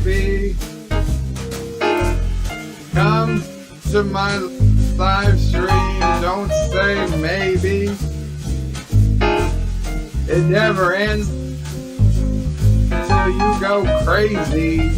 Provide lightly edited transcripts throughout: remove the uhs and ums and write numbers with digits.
baby. Come to my live stream, don't say maybe. It never ends till you go crazy.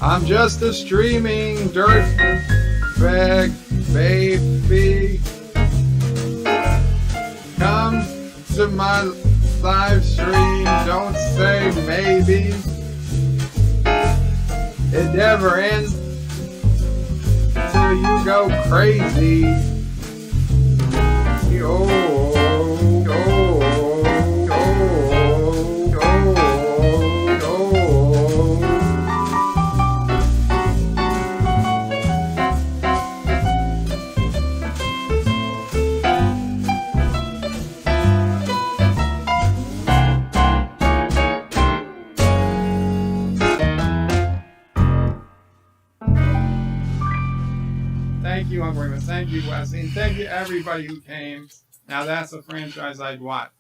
I'm just a streaming dirtbag, baby. Come to my live stream, don't say maybe. It never ends till you go crazy. Thank you, Uncle Raymond. Thank you, Wesley. And thank you, everybody who came. Now that's a franchise I'd watch.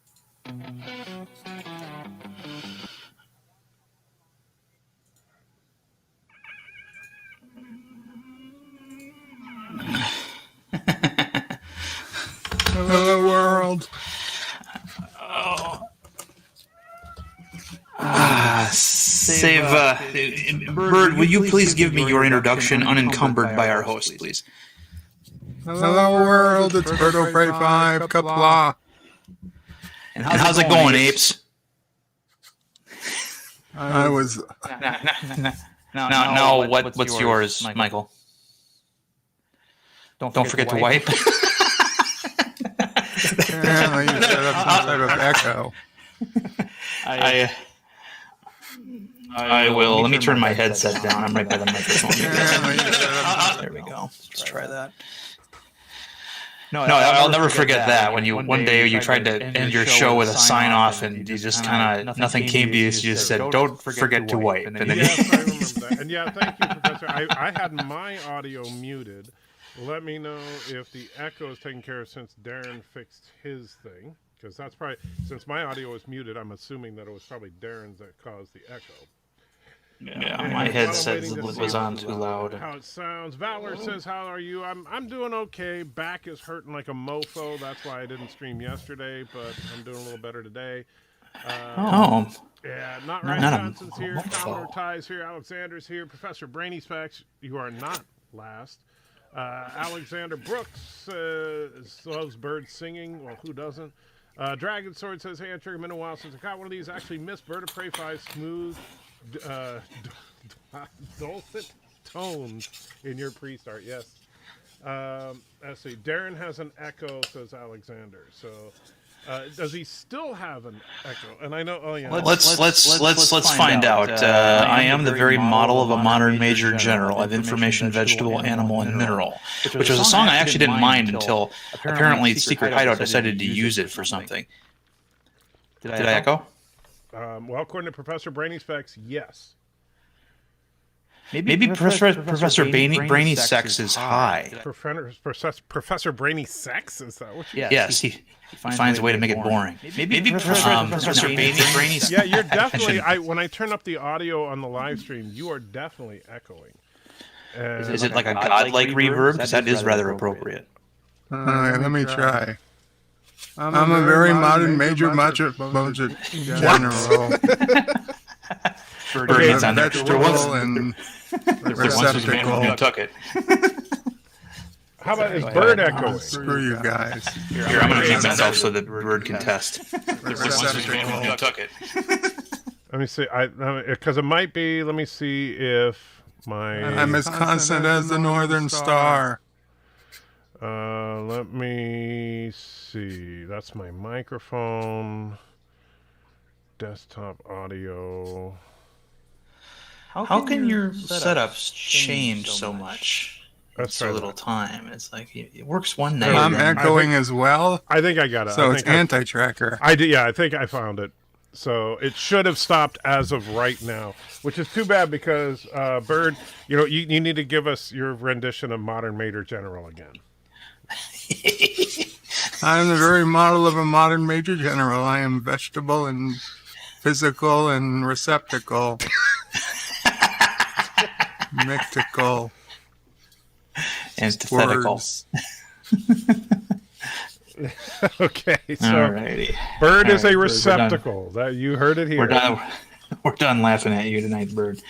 Hello, world. Bird, will you please give me your introduction unencumbered by our host, please? Hello, world. It's Birdo Pray 5, Kapla. And how's it going, apes? I was... No, what's yours, Michael? Don't forget to wipe. Apparently, you set up some type of echo. I will. Let me turn my headset down. I'm right by the microphone. There we go. Let's try that. No, I'll never forget that when one day you tried to end your show with a sign off and you just kind of nothing came to you. So you just said, "Don't forget to wipe." And then yes, I remember that. And yeah, thank you, Professor. I had my audio muted. Let me know if the echo is taken care of since Darren fixed his thing, because that's probably, since my audio was muted, I'm assuming that it was probably Darren's that caused the echo. Yeah, my headset was on too loud. How it sounds. Valor says, "How are you?" I'm doing okay. Back is hurting like a mofo. That's why I didn't stream yesterday, but I'm doing a little better today. Yeah, not right. Johnson's here. Commodore Ty's here. Alexander's here. Professor Brainy Specs, you are not last. Alexander Brooks loves birds singing. Well, who doesn't? Dragon Sword says, "Hey, it's been a while since I got one of these. Actually missed Bird of Prey 5 smooth, dulcet tones in your pre-start." Yes. Let's see. Darren has an echo, says Alexander. So, does he still have an echo? And I know. Oh yeah. Let's find out. I am the very model of a modern major general of information, vegetable, animal, and mineral, which was a song I actually didn't mind until apparently Secret Hideout decided to use it for something. Did I echo? Well, according to Professor Brainy Specs, yes. Maybe Professor Brainy Sex is high. Professor Brainy Sex? Is that what you Yes, he finds a way to make it boring. Maybe Professor Brainy Sex. Yeah, you're definitely... when I turn up the audio on the live stream, you are definitely echoing. Is it like a godlike reverb? Because that is rather appropriate. All right, let me try. I'm a very modern major general. Bird gets on vegetable and receptacle. You took it. How about his bird echoing? Screw you guys. Here, I'm going to mute myself so that Bird can test. You took it. Let me see. Because it might be. Let me see if my... I'm as constant as the northern star. Let me see. That's my microphone. Desktop audio. How can your setups change so much? so little time. It's like it works one night. I'm echoing as well. I think I got it. So it's anti-tracker. I did. Yeah, I think I found it. So it should have stopped as of right now, which is too bad because Bird, you need to give us your rendition of Modern Major General again. I'm the very model of a modern Major General. I am vegetable and physical and receptacle. Mythical. Antithetical. Okay, so Alrighty. Bird is a receptacle. That you heard it here. We're done laughing at you tonight, Bird.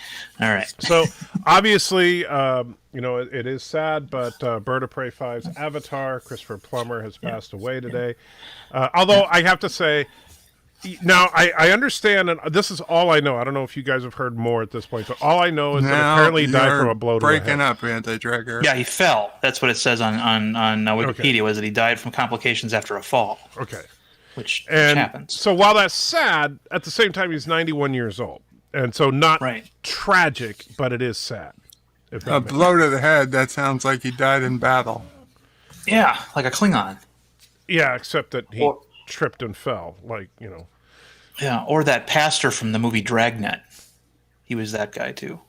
All right. So obviously, it is sad, but Bird of Prey 5's avatar, Christopher Plummer, has passed away today. Although I have to say, now I understand, and this is all I know. I don't know if you guys have heard more at this point, but all I know is that apparently he died from a blow to the head. Breaking up, anti-tracker. Yeah, he fell. That's what it says on Wikipedia, was that he died from complications after a fall. Okay. Which happens. So while that's sad, at the same time, he's 91 years old. And so not tragic, but it is sad. A blow to the head, that sounds like he died in battle. Yeah, like a Klingon. Yeah, except that he tripped and fell, Yeah, or that pastor from the movie Dragnet. He was that guy, too.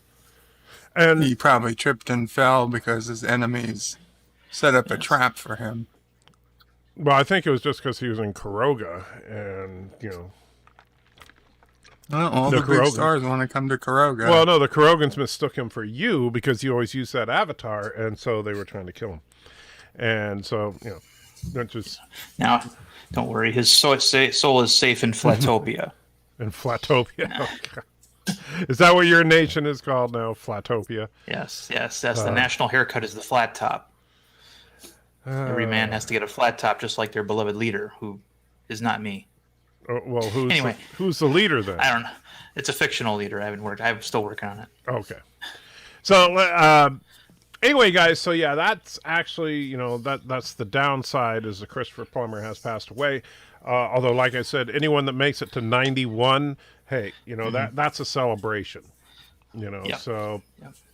And he probably tripped and fell because his enemies set up a trap for him. Well, I think it was just because he was in Kuroga, and, Well, all the big stars want to come to Kuroga. Well, no, the Kurogans mistook him for you because you always use that avatar, and so they were trying to kill him. And so, that just... Now, don't worry, his soul is safe in Flatopia. In Flatopia? No. Oh, God. Is that what your nation is called now, Flatopia? Yes. The national haircut is the flat top. Every man has to get a flat top, just like their beloved leader, who is not me. Well, who's the leader then? I don't know. It's a fictional leader. I'm still working on it. Okay. So anyway, guys. So yeah, that's actually that's the downside is that Christopher Plummer has passed away. Although, like I said, anyone that makes it to 91, hey, that's a celebration. Yep. So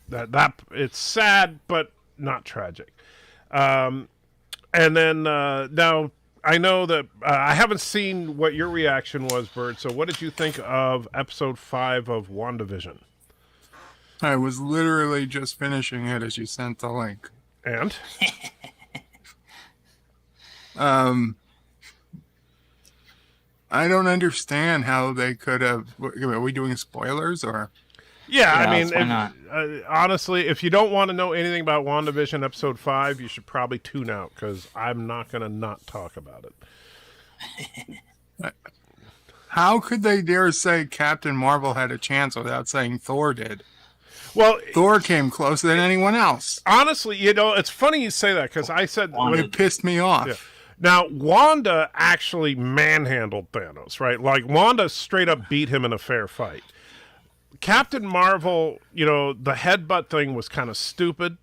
that it's sad but not tragic. And then now I know that I haven't seen what your reaction was, Bird. So what did you think of episode 5 of WandaVision? I was literally just finishing it as you sent the link. And? I don't understand how they could have... Are we doing spoilers or... Yeah, I mean, honestly, if you don't want to know anything about WandaVision episode 5, you should probably tune out because I'm not going to not talk about it. How could they dare say Captain Marvel had a chance without saying Thor did? Well, Thor came closer than anyone else. Honestly, it's funny you say that because I said... It pissed me off. Yeah. Now, Wanda actually manhandled Thanos, right? Like, Wanda straight up beat him in a fair fight. Captain Marvel, the headbutt thing was kind of stupid,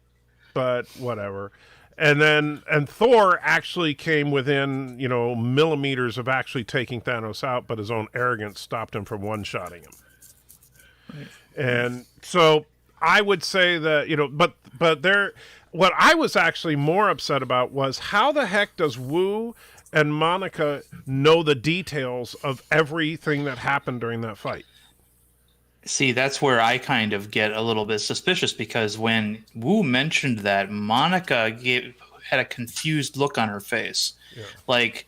but whatever. And Thor actually came within, millimeters of actually taking Thanos out, but his own arrogance stopped him from one-shotting him. Right. And so I would say that, but what I was actually more upset about was how the heck does Wu and Monica know the details of everything that happened during that fight? See, that's where I kind of get a little bit suspicious because when Wu mentioned that, Monica had a confused look on her face, like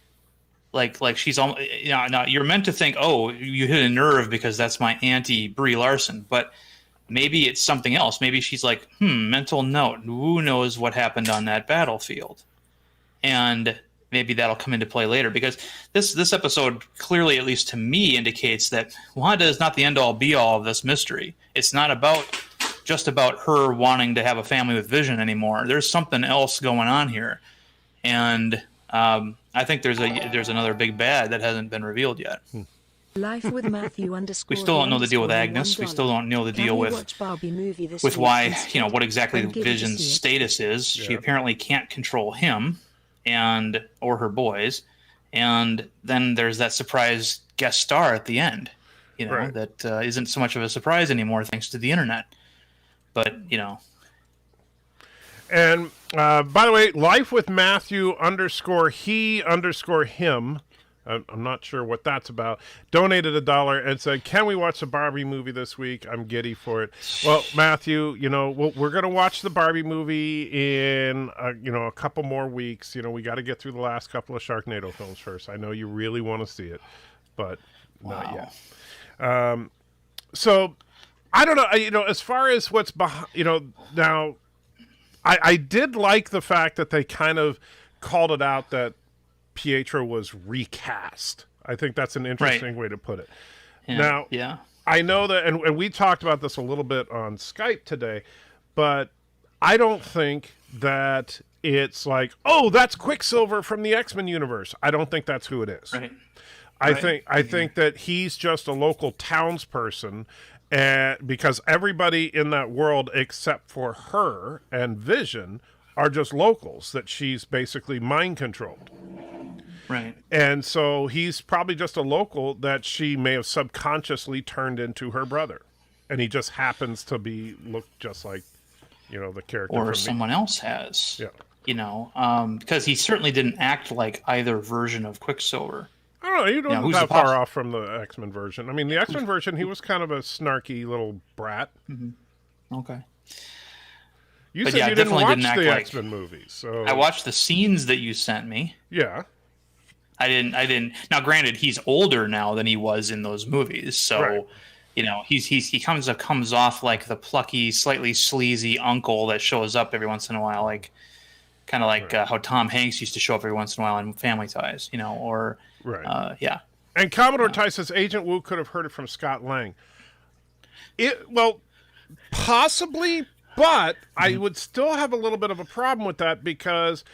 she's almost, now you're meant to think, oh, you hit a nerve because that's my auntie Brie Larson, but maybe it's something else. Maybe she's like, mental note. Wu knows what happened on that battlefield, and maybe that'll come into play later because this episode clearly, at least to me, indicates that Wanda is not the end-all be-all of this mystery. It's not just about her wanting to have a family with Vision anymore. There's something else going on here, and I think there's another big bad that hasn't been revealed yet. Life with Matthew we still don't know the deal with Agnes. We still don't know the deal with why, what exactly Vision's status is. Yeah. She apparently can't control him or her boys, and then there's that surprise guest star at the end, that isn't so much of a surprise anymore thanks to the internet. But And by the way, Life with Matthew _he_him. I'm not sure what that's about. Donated $1 and said, "Can we watch the Barbie movie this week? I'm giddy for it." Well, Matthew, we're going to watch the Barbie movie in a couple more weeks. We got to get through the last couple of Sharknado films first. I know you really want to see it, but not yet. So I don't know. As far as what's behind, now I did like the fact that they kind of called it out that Pietro was recast. I think that's an interesting way to put it. Yeah. Now, I know that, and we talked about this a little bit on Skype today, but I don't think that it's like, oh, that's Quicksilver from the X-Men universe. I don't think that's who it is. Right. I think that he's just a local townsperson, and because everybody in that world except for her and Vision are just locals that she's basically mind controlled. Right. And so he's probably just a local that she may have subconsciously turned into her brother. And he just happens to look just like, the character. Or someone else has. Yeah. Because he certainly didn't act like either version of Quicksilver. I don't know. You don't look that far off from the X-Men version. I mean, the X-Men version, he was kind of a snarky little brat. Mm-hmm. Okay. You said you didn't watch the X-Men movies. So I watched the scenes that you sent me. Yeah. I didn't. Now, granted, he's older now than he was in those movies, so right. He comes off like the plucky, slightly sleazy uncle that shows up every once in a while, like kind of like how Tom Hanks used to show up every once in a while in Family Ties, or right. Yeah. And Commodore Ty says Agent Wu could have heard it from Scott Lang. Possibly, but I would still have a little bit of a problem with that because.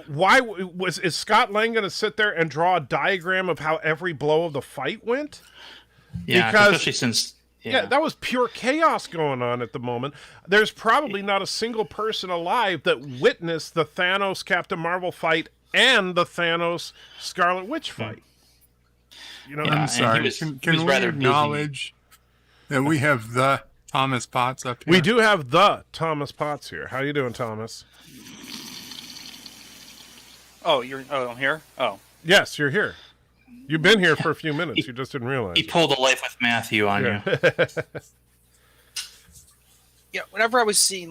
Why is Scott Lang going to sit there and draw a diagram of how every blow of the fight went? Yeah, because, especially since that was pure chaos going on at the moment. There's probably not a single person alive that witnessed the Thanos Captain Marvel fight and the Thanos Scarlet Witch fight. I'm sorry. Can we acknowledge that we have the Thomas Potts up here? We do have the Thomas Potts here. How you doing, Thomas? Oh, I'm here? Oh. Yes, you're here. You've been here for a few minutes. You just didn't realize. He pulled a Life with Matthew on you. Yeah, whenever I was seeing,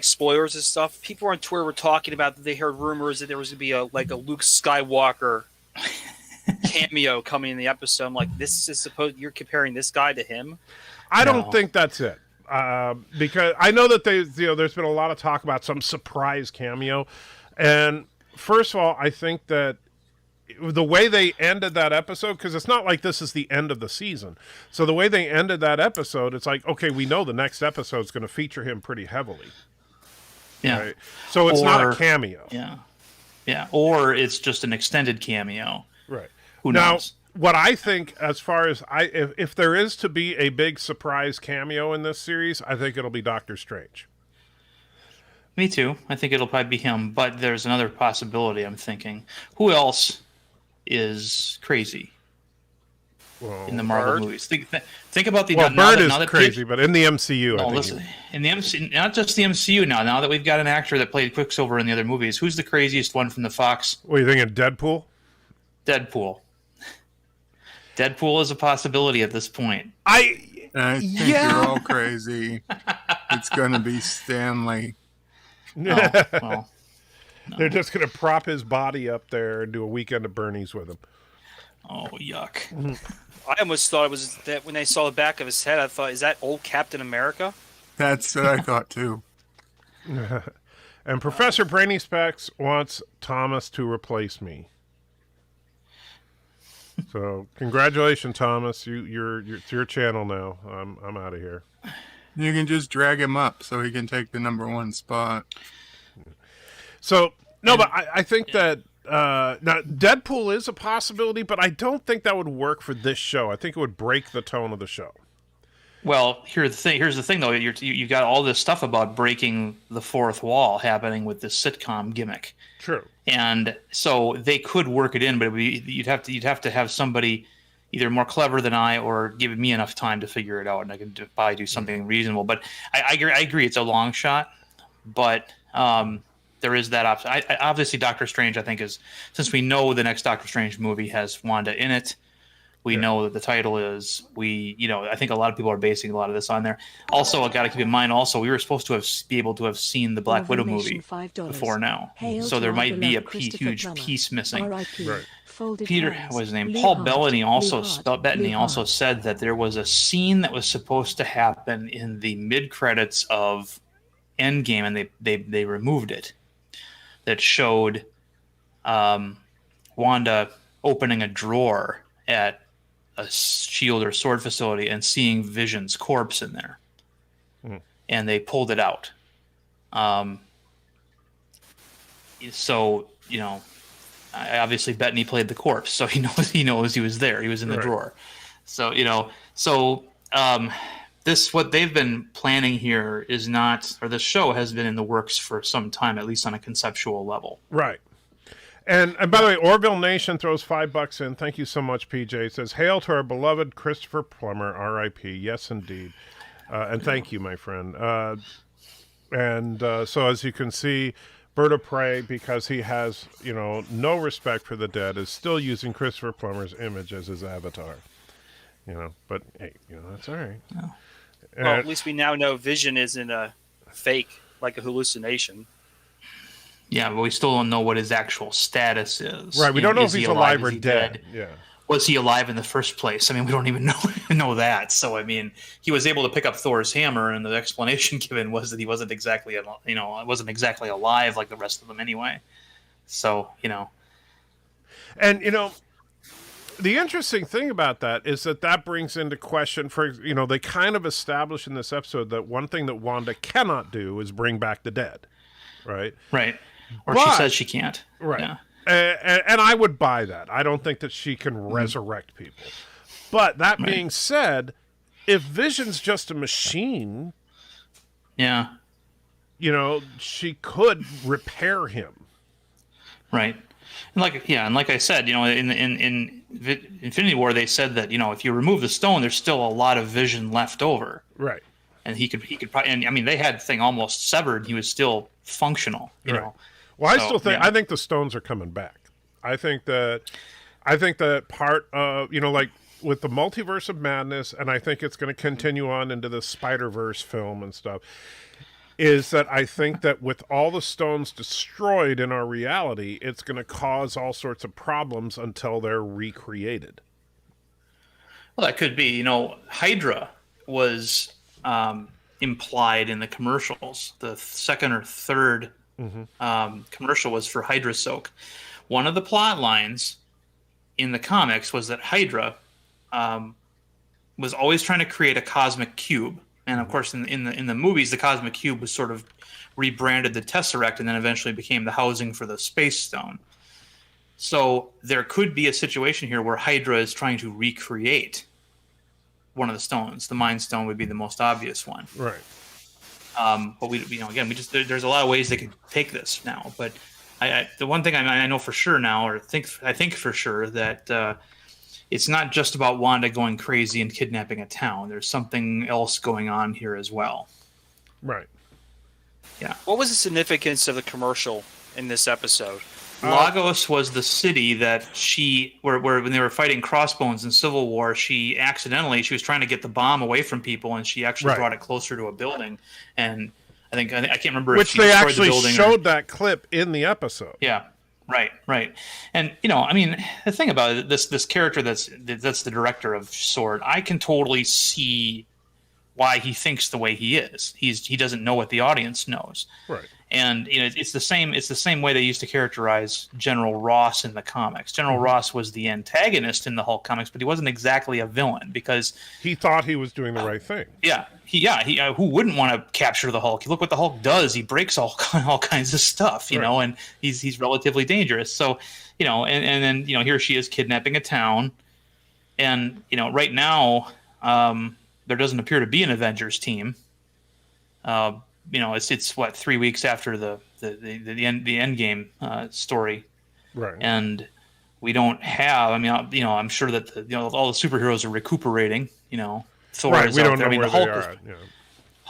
spoilers and stuff, people on Twitter were talking about that they heard rumors that there was going to be a Luke Skywalker cameo coming in the episode. I'm like, this is you're comparing this guy to him? I don't think that's it. Because I know that there's been a lot of talk about some surprise cameo. And first of all, I think that the way they ended that episode, because it's not like this is the end of the season. So the way they ended that episode, it's like, okay, we know the next episode is going to feature him pretty heavily. Yeah. Right? So it's not a cameo. Yeah. Yeah. Or it's just an extended cameo. Right. Who knows? What I think, as far as if there is to be a big surprise cameo in this series, I think it'll be Doctor Strange. Me too. I think it'll probably be him, but there's another possibility I'm thinking. Who else is crazy in the Marvel movies? Think about the... Bird is crazy, but in the MCU, in the MCU, not just the MCU now that we've got an actor that played Quicksilver in the other movies, who's the craziest one from the Fox? What are you thinking, Deadpool? Deadpool is a possibility at this point. I think you're all crazy. It's going to be Stanley. No. They're just going to prop his body up there and do a weekend of Bernie's with him. Oh, yuck. I almost thought it was that when I saw the back of his head, I thought, is that old Captain America? That's what I thought, too. And Professor Brainy Specs wants Thomas to replace me. So, congratulations, Thomas. It's your channel now. I'm out of here. You can just drag him up so he can take the #1 spot. So, no, but I think that now Deadpool is a possibility, but I don't think that would work for this show. I think it would break the tone of the show. Well, here's the thing, though. You've got all this stuff about breaking the fourth wall happening with this sitcom gimmick. True. And so they could work it in, but you'd have to have somebody either more clever than I or give me enough time to figure it out, and I can probably do something reasonable. But I agree it's a long shot, but there is that option. Obviously, Doctor Strange, I think, is, since we know the next Doctor Strange movie has Wanda in it, we know that the title is, I think a lot of people are basing a lot of this on there. Also, I got to keep in mind, we were supposed to be able to have seen the Black Widow movie before now. So there might be a huge piece missing. Right. Peter, what was his name? Paul Bettany also said that there was a scene that was supposed to happen in the mid-credits of Endgame, and they removed it. That showed Wanda opening a drawer at a shield or sword facility and seeing Vision's corpse in there, and they pulled it out. So obviously Bettany played the corpse, so he knows he was there. He was in the drawer. So this, what they've been planning here is not, or this show has been in the works for some time, at least on a conceptual level. Right. And by the way, Orville Nation throws $5 in. Thank you so much, PJ. It says, "Hail to our beloved Christopher Plummer, R.I.P." Yes, indeed. And thank you, my friend. So as you can see, Bird of Prey, because he has, no respect for the dead, is still using Christopher Plummer's image as his avatar. But hey, that's all right. Oh. Well, at least we now know Vision isn't a fake, like a hallucination. Yeah, but we still don't know what his actual status is. Right, we don't know if he's alive or dead. Yeah. Was he alive in the first place? I mean, we don't even know that. So, I mean, he was able to pick up Thor's hammer, and the explanation given was that he wasn't exactly, alive like the rest of them anyway. So, And, the interesting thing about that is that brings into question, they kind of establish in this episode that one thing that Wanda cannot do is bring back the dead, right? Right. Or she says she can't. Right. Yeah. And I would buy that. I don't think that she can resurrect people. But that being said, if Vision's just a machine, she could repair him. Right. And like I said, in Infinity War, they said that if you remove the stone, there's still a lot of Vision left over. Right. And he could probably, and I mean, they had the thing almost severed. He was still functional. You know. Well, I think the stones are coming back. I think that part of with the Multiverse of Madness, and I think it's going to continue on into the Spider-Verse film and stuff, is that I think that with all the stones destroyed in our reality, it's going to cause all sorts of problems until they're recreated. Well, that could be. Hydra was implied in the commercials. The second or third commercial was for Hydra Soak. One of the plot lines in the comics was that Hydra was always trying to create a cosmic cube. And of course, in the movies, the cosmic cube was sort of rebranded the Tesseract, and then eventually became the housing for the Space Stone. So there could be a situation here where Hydra is trying to recreate one of the stones. The Mind Stone would be the most obvious one, right? But there's a lot of ways they could take this now. But the one thing I know for sure now, or I think for sure that. It's not just about Wanda going crazy and kidnapping a town. There's something else going on here as well. Right. Yeah. What was the significance of the commercial in this episode? Lagos was the city that where when they were fighting Crossbones in Civil War, she was trying to get the bomb away from people, and she actually brought it closer to a building. And I can't remember if she destroyed the building. Which they actually showed that clip in the episode. Yeah. Right. And, the thing about it, this character that's the director of S.W.O.R.D., I can totally see why he thinks the way he is. He doesn't know what the audience knows. Right. And it's the same way they used to characterize General Ross in the comics. General Ross was the antagonist in the Hulk comics, but he wasn't exactly a villain because he thought he was doing the right thing. Yeah. Who wouldn't want to capture the Hulk? Look what the Hulk does. He breaks all kinds of stuff, and he's relatively dangerous. So, and then here she is kidnapping a town, and right now there doesn't appear to be an Avengers team. It's 3 weeks after the end game story, right? And we don't have. I'm sure that all the superheroes are recuperating. Thor is we out don't there. know where they are.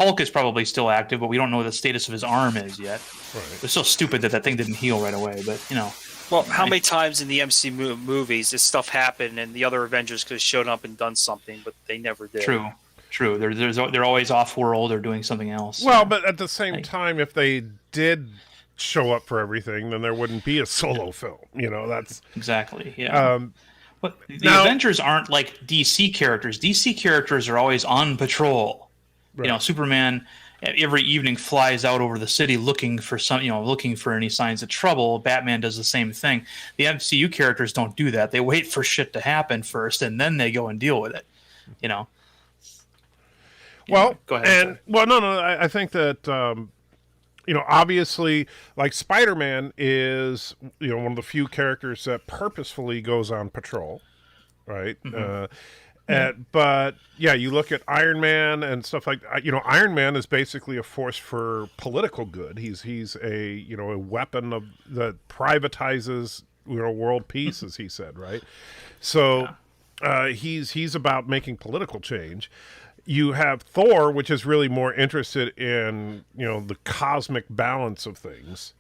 Hulk is probably still active, but we don't know what the status of his arm is yet. Right. It's so stupid that thing didn't heal right away. But Well, how many times in the MCU movies this stuff happened and the other Avengers could have shown up and done something, but they never did? True. They're always off-world or doing something else. Well, but at the same time, if they did show up for everything, then there wouldn't be a solo film. That's exactly. Yeah. But the Avengers aren't like DC characters. DC characters are always on patrol. Right. Superman every evening flies out over the city looking for looking for any signs of trouble. Batman does the same thing. The MCU characters don't do that. They wait for shit to happen first, and then they go and deal with it. Well, go ahead. I think that obviously, like Spider-Man is one of the few characters that purposefully goes on patrol, right? Mm-hmm. But you look at Iron Man and stuff like Iron Man is basically a force for political good. He's a a weapon that privatizes world peace, as he said, right? So he's about making political change. You have Thor, which is really more interested in the cosmic balance of things.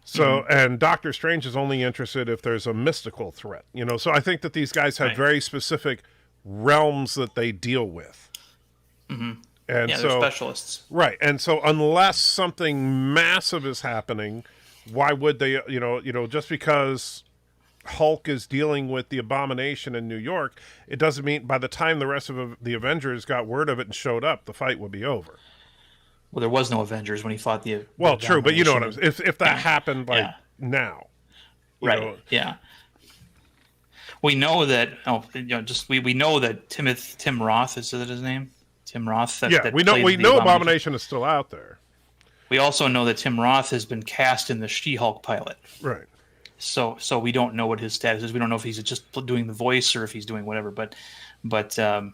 So and Doctor Strange is only interested if there's a mystical threat. So I think that these guys have very specific realms that they deal with. Mm-hmm. And they're specialists. Right. And so unless something massive is happening, why would they, just because Hulk is dealing with the Abomination in New York, it doesn't mean by the time the rest of the Avengers got word of it and showed up, the fight would be over. Well, there was no Avengers when he fought the true, but you know what I'm saying. If that happened now. Right. Yeah. We know that we know that Tim Roth, is that his name? Tim Roth. We know Abomination is still out there. We also know that Tim Roth has been cast in the She-Hulk pilot. Right. So we don't know what his status is. We don't know if he's just doing the voice or if he's doing whatever. But yeah.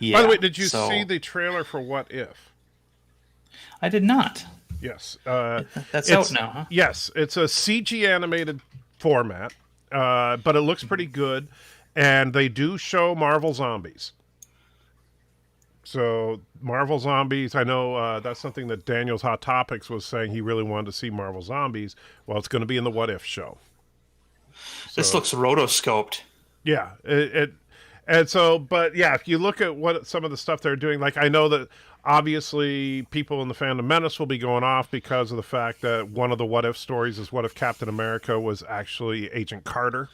By the way, did you see the trailer for What If? I did not. Yes. That's out now, huh? Yes, it's a CG animated format, but it looks pretty good, and they do show Marvel Zombies. So Marvel Zombies, I know that's something that Daniel's Hot Topics was saying he really wanted to see Marvel Zombies. Well, it's going to be in the What If show. This looks rotoscoped. Yeah, if you look at what some of the stuff they're doing, like I know that obviously people in the Phantom Menace will be going off because of the fact that one of the What If stories is what if Captain America was actually Agent Carter.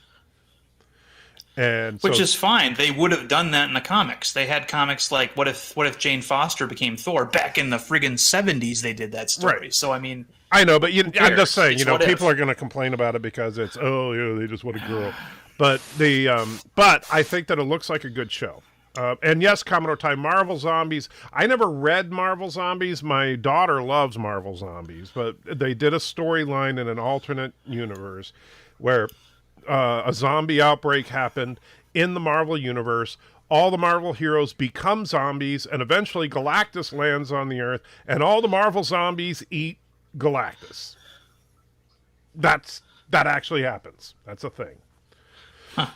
Which is fine. They would have done that in the comics. They had comics like what if Jane Foster became Thor back in the friggin' 70s. They did that story. Right. So I mean, I know, but I'm just saying, people are going to complain about it because it's they just want a girl. But but I think that it looks like a good show. And yes, Commodore Ty, Marvel Zombies. I never read Marvel Zombies. My daughter loves Marvel Zombies, but they did a storyline in an alternate universe where a zombie outbreak happened in the Marvel universe. All the Marvel heroes become zombies, and eventually Galactus lands on the Earth, and all the Marvel zombies eat Galactus. That actually happens. That's a thing. Huh.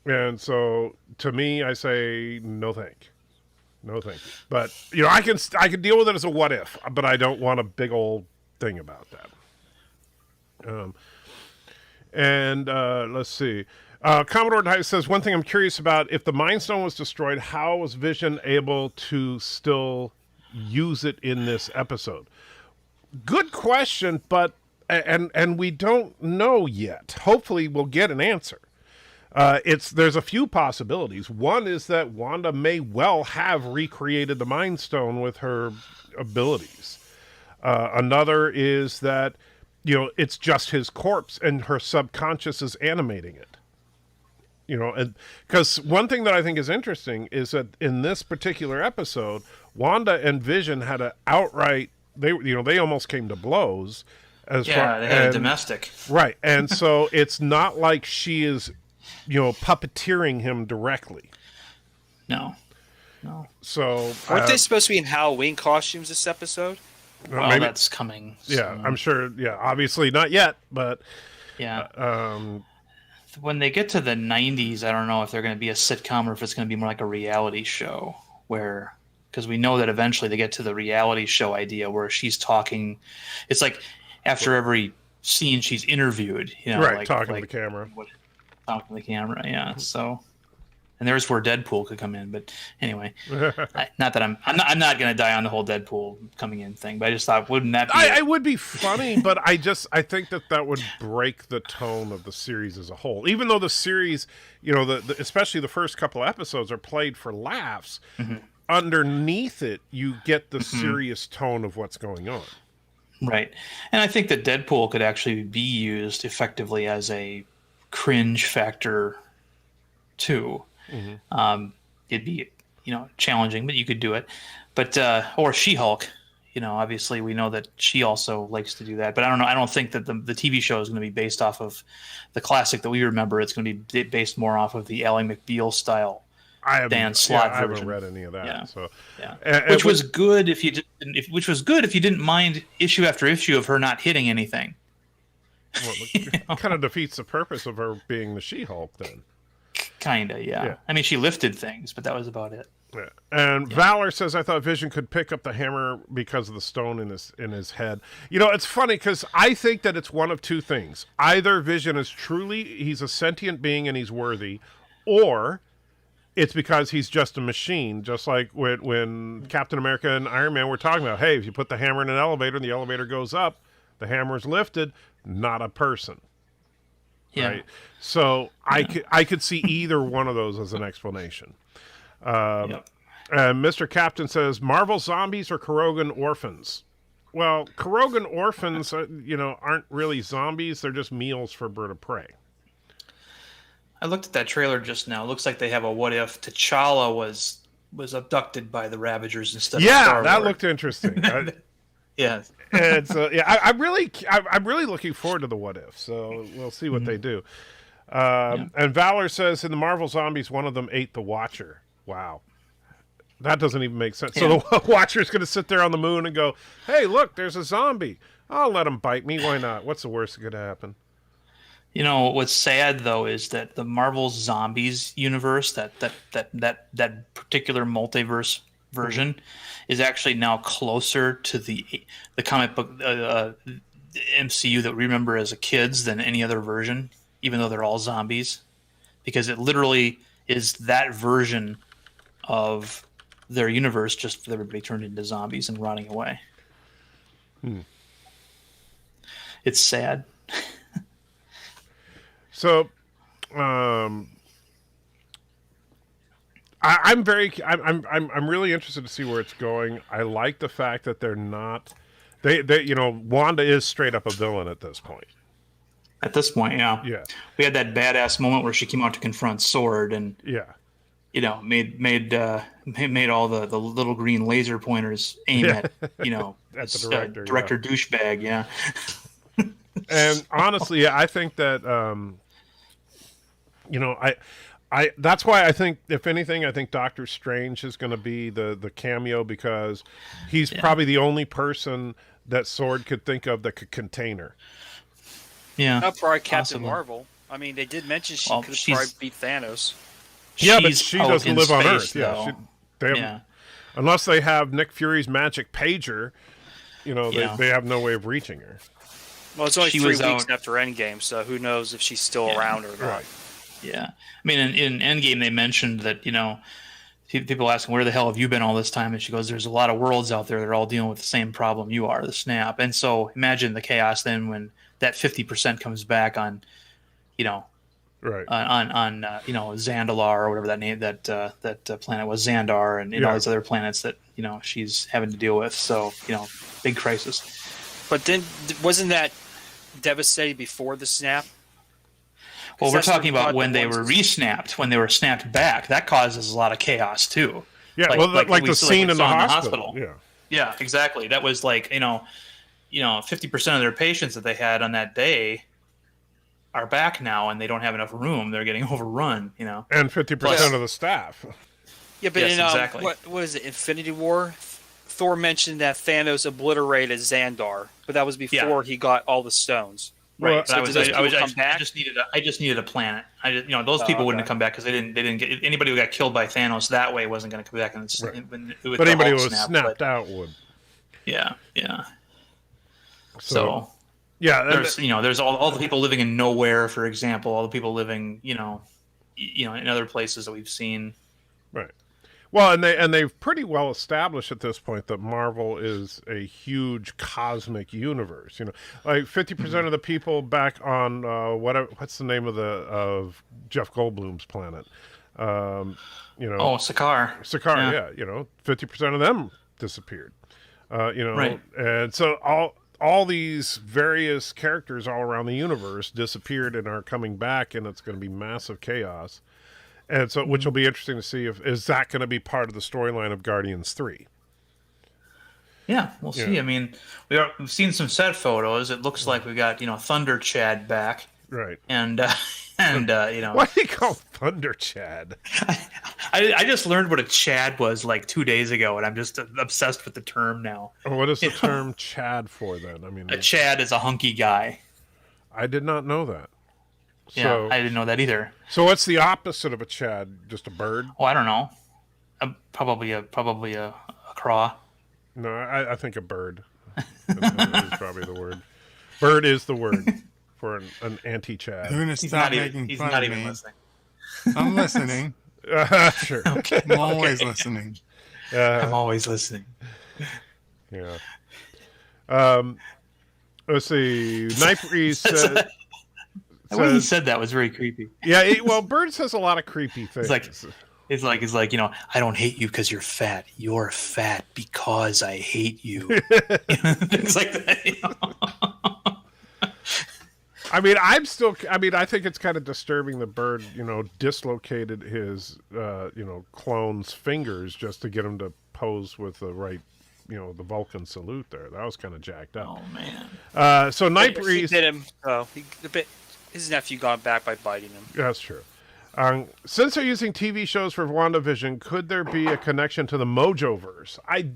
And so, to me, I say no, thank you. But I can deal with it as a what if, but I don't want a big old thing about that. And let's see. Commodore Dice says, one thing I'm curious about, if the Mind Stone was destroyed, how was Vision able to still use it in this episode? Good question, but and we don't know yet. Hopefully we'll get an answer. There's a few possibilities. One is that Wanda may well have recreated the Mind Stone with her abilities. Another is that it's just his corpse and her subconscious is animating it. And because one thing that I think is interesting is that in this particular episode, Wanda and Vision had an outright, they almost came to blows. They had a domestic. Right. And so it's not like she is, puppeteering him directly. No. So weren't they supposed to be in Halloween costumes this episode? Well, maybe that's coming. Yeah, I'm sure. Yeah, obviously not yet, but yeah. When they get to the 90s, I don't know if they're going to be a sitcom or if it's going to be more like a reality show where because we know that eventually they get to the reality show idea where she's talking. It's like after every scene she's interviewed, right, talking to the camera. Talking to the camera, yeah. So, and there's where Deadpool could come in. But anyway, not that I'm not going to die on the whole Deadpool coming in thing. But I just thought, wouldn't that be? It would be funny, but I think that would break the tone of the series as a whole. Even though the series, especially the first couple episodes are played for laughs. Mm-hmm. Underneath it, you get the serious tone of what's going on. Right. And I think that Deadpool could actually be used effectively as a cringe factor, too. Mm-hmm. It'd be, challenging, but you could do it. But, or She-Hulk, obviously we know that she also likes to do that. But I don't know. I don't think that the TV show is going to be based off of the classic that we remember. It's going to be based more off of the Ally McBeal style. Dan Slott I version. haven't read any of that. Yeah. So, which was good if you didn't mind issue after issue of her not hitting anything. Well, it kind of defeats the purpose of her being the She-Hulk then. Kinda, yeah. I mean, she lifted things, but that was about it. Yeah. And Valor says, I thought Vision could pick up the hammer because of the stone in his head. It's funny because I think that it's one of two things. Either Vision is he's a sentient being and he's worthy, or it's because he's just a machine, just like when Captain America and Iron Man were talking about, hey, if you put the hammer in an elevator and the elevator goes up, the hammer's lifted, not a person. Yeah. Right? So I could see either one of those as an explanation. And Mr. Captain says, Marvel zombies or Kurrogan orphans? Well, Kurrogan orphans, aren't really zombies. They're just meals for bird of prey. I looked at that trailer just now. It looks like they have a what if T'Challa was abducted by the Ravagers instead of Star-Lord. Yeah, that looked interesting. Yeah. And so, I'm really looking forward to the what if. So we'll see what they do. And Valor says, in the Marvel zombies, one of them ate the Watcher. Wow. That doesn't even make sense. So the Watcher's going to sit there on the moon and go, hey, look, there's a zombie. I'll let him bite me. Why not? What's the worst that could happen? What's sad though is that the Marvel Zombies universe, that particular multiverse version, is actually now closer to the comic book MCU that we remember as a kids than any other version, even though they're all zombies, because it literally is that version of their universe, just with everybody turned into zombies and rotting away. It's sad. So, I'm really interested to see where it's going. I like the fact that they're not, Wanda is straight up a villain at this point. At this point, yeah. Yeah. We had that badass moment where she came out to confront Sword and made all the little green laser pointers aim at at the director douchebag, yeah. And honestly, I think that I that's why I think, if anything, I think Doctor Strange is going to be the cameo, because he's probably the only person that Sword could think of that could contain her. Yeah. Not probably Captain Marvel. I mean, they did mention she could probably beat Thanos. Yeah, but she doesn't live on Earth. Though. Unless they have Nick Fury's magic pager, they have no way of reaching her. Well, it's only 3 weeks after Endgame, so who knows if she's still around or not. Right. Yeah. I mean, in Endgame, they mentioned that, people asking, where the hell have you been all this time? And she goes, there's a lot of worlds out there that are all dealing with the same problem you are, the snap. And so imagine the chaos then when that 50% comes back on, right, on Zandalar or whatever that planet was, Xandar, and all these other planets that she's having to deal with. So big crisis. But then wasn't that devastating before the snap? Well, we're talking about when they were re-snapped, when they were snapped back. That causes a lot of chaos too. Yeah, like the scene in the hospital. Yeah, exactly. That was 50% of their patients that they had on that day are back now, and they don't have enough room. They're getting overrun. And 50% of the staff. Yeah, but exactly. What is it? Infinity War. Thor mentioned that Thanos obliterated Xandar, but that was before he got all the stones. Right. Well, But I back? just needed a planet. Those people wouldn't have come back because they didn't get anybody who got killed by Thanos that way wasn't going to come back. But anybody who was snapped out would. Yeah. So there's all the people living in nowhere, for example, all the people living, in other places that we've seen. Right. Well, and they've pretty well established at this point that Marvel is a huge cosmic universe. Like 50% of the people back on what's the name of Jeff Goldblum's planet? Sakaar. Sakaar, yeah. 50% of them disappeared. Right. And so all these various characters all around the universe disappeared and are coming back, and it's going to be massive chaos. And so, which will be interesting to see is that going to be part of the storyline of Guardians 3? Yeah, we'll see. I mean, we've seen some set photos. It looks like we got Thunder Chad back, right? And why do you call Thunder Chad? I just learned what a Chad was like 2 days ago, and I'm just obsessed with the term now. What is the term Chad for then? I mean, a Chad is a hunky guy. I did not know that. Yeah, I didn't know that either. So what's the opposite of a Chad? Just a bird? Oh, I don't know. Probably a craw. No, I think a bird is probably the word. Bird is the word for an anti-Chad. You're gonna stop making he's fun not of even me. listening. I'm listening. Sure. Okay. I'm always listening. I'm always listening. Yeah. Let's see. Night Breeze said. The way he said that was very creepy. Yeah, well, Bird says a lot of creepy things. It's like I don't hate you because you're fat. You're fat because I hate you. Things like that. I think it's kind of disturbing that Bird, dislocated his, clone's fingers just to get him to pose with the right, the Vulcan salute there. That was kind of jacked up. Oh man. So Night Breeze He did him. His nephew got back by biting him. That's true. Since they're using TV shows for WandaVision, could there be a connection to the Mojoverse? I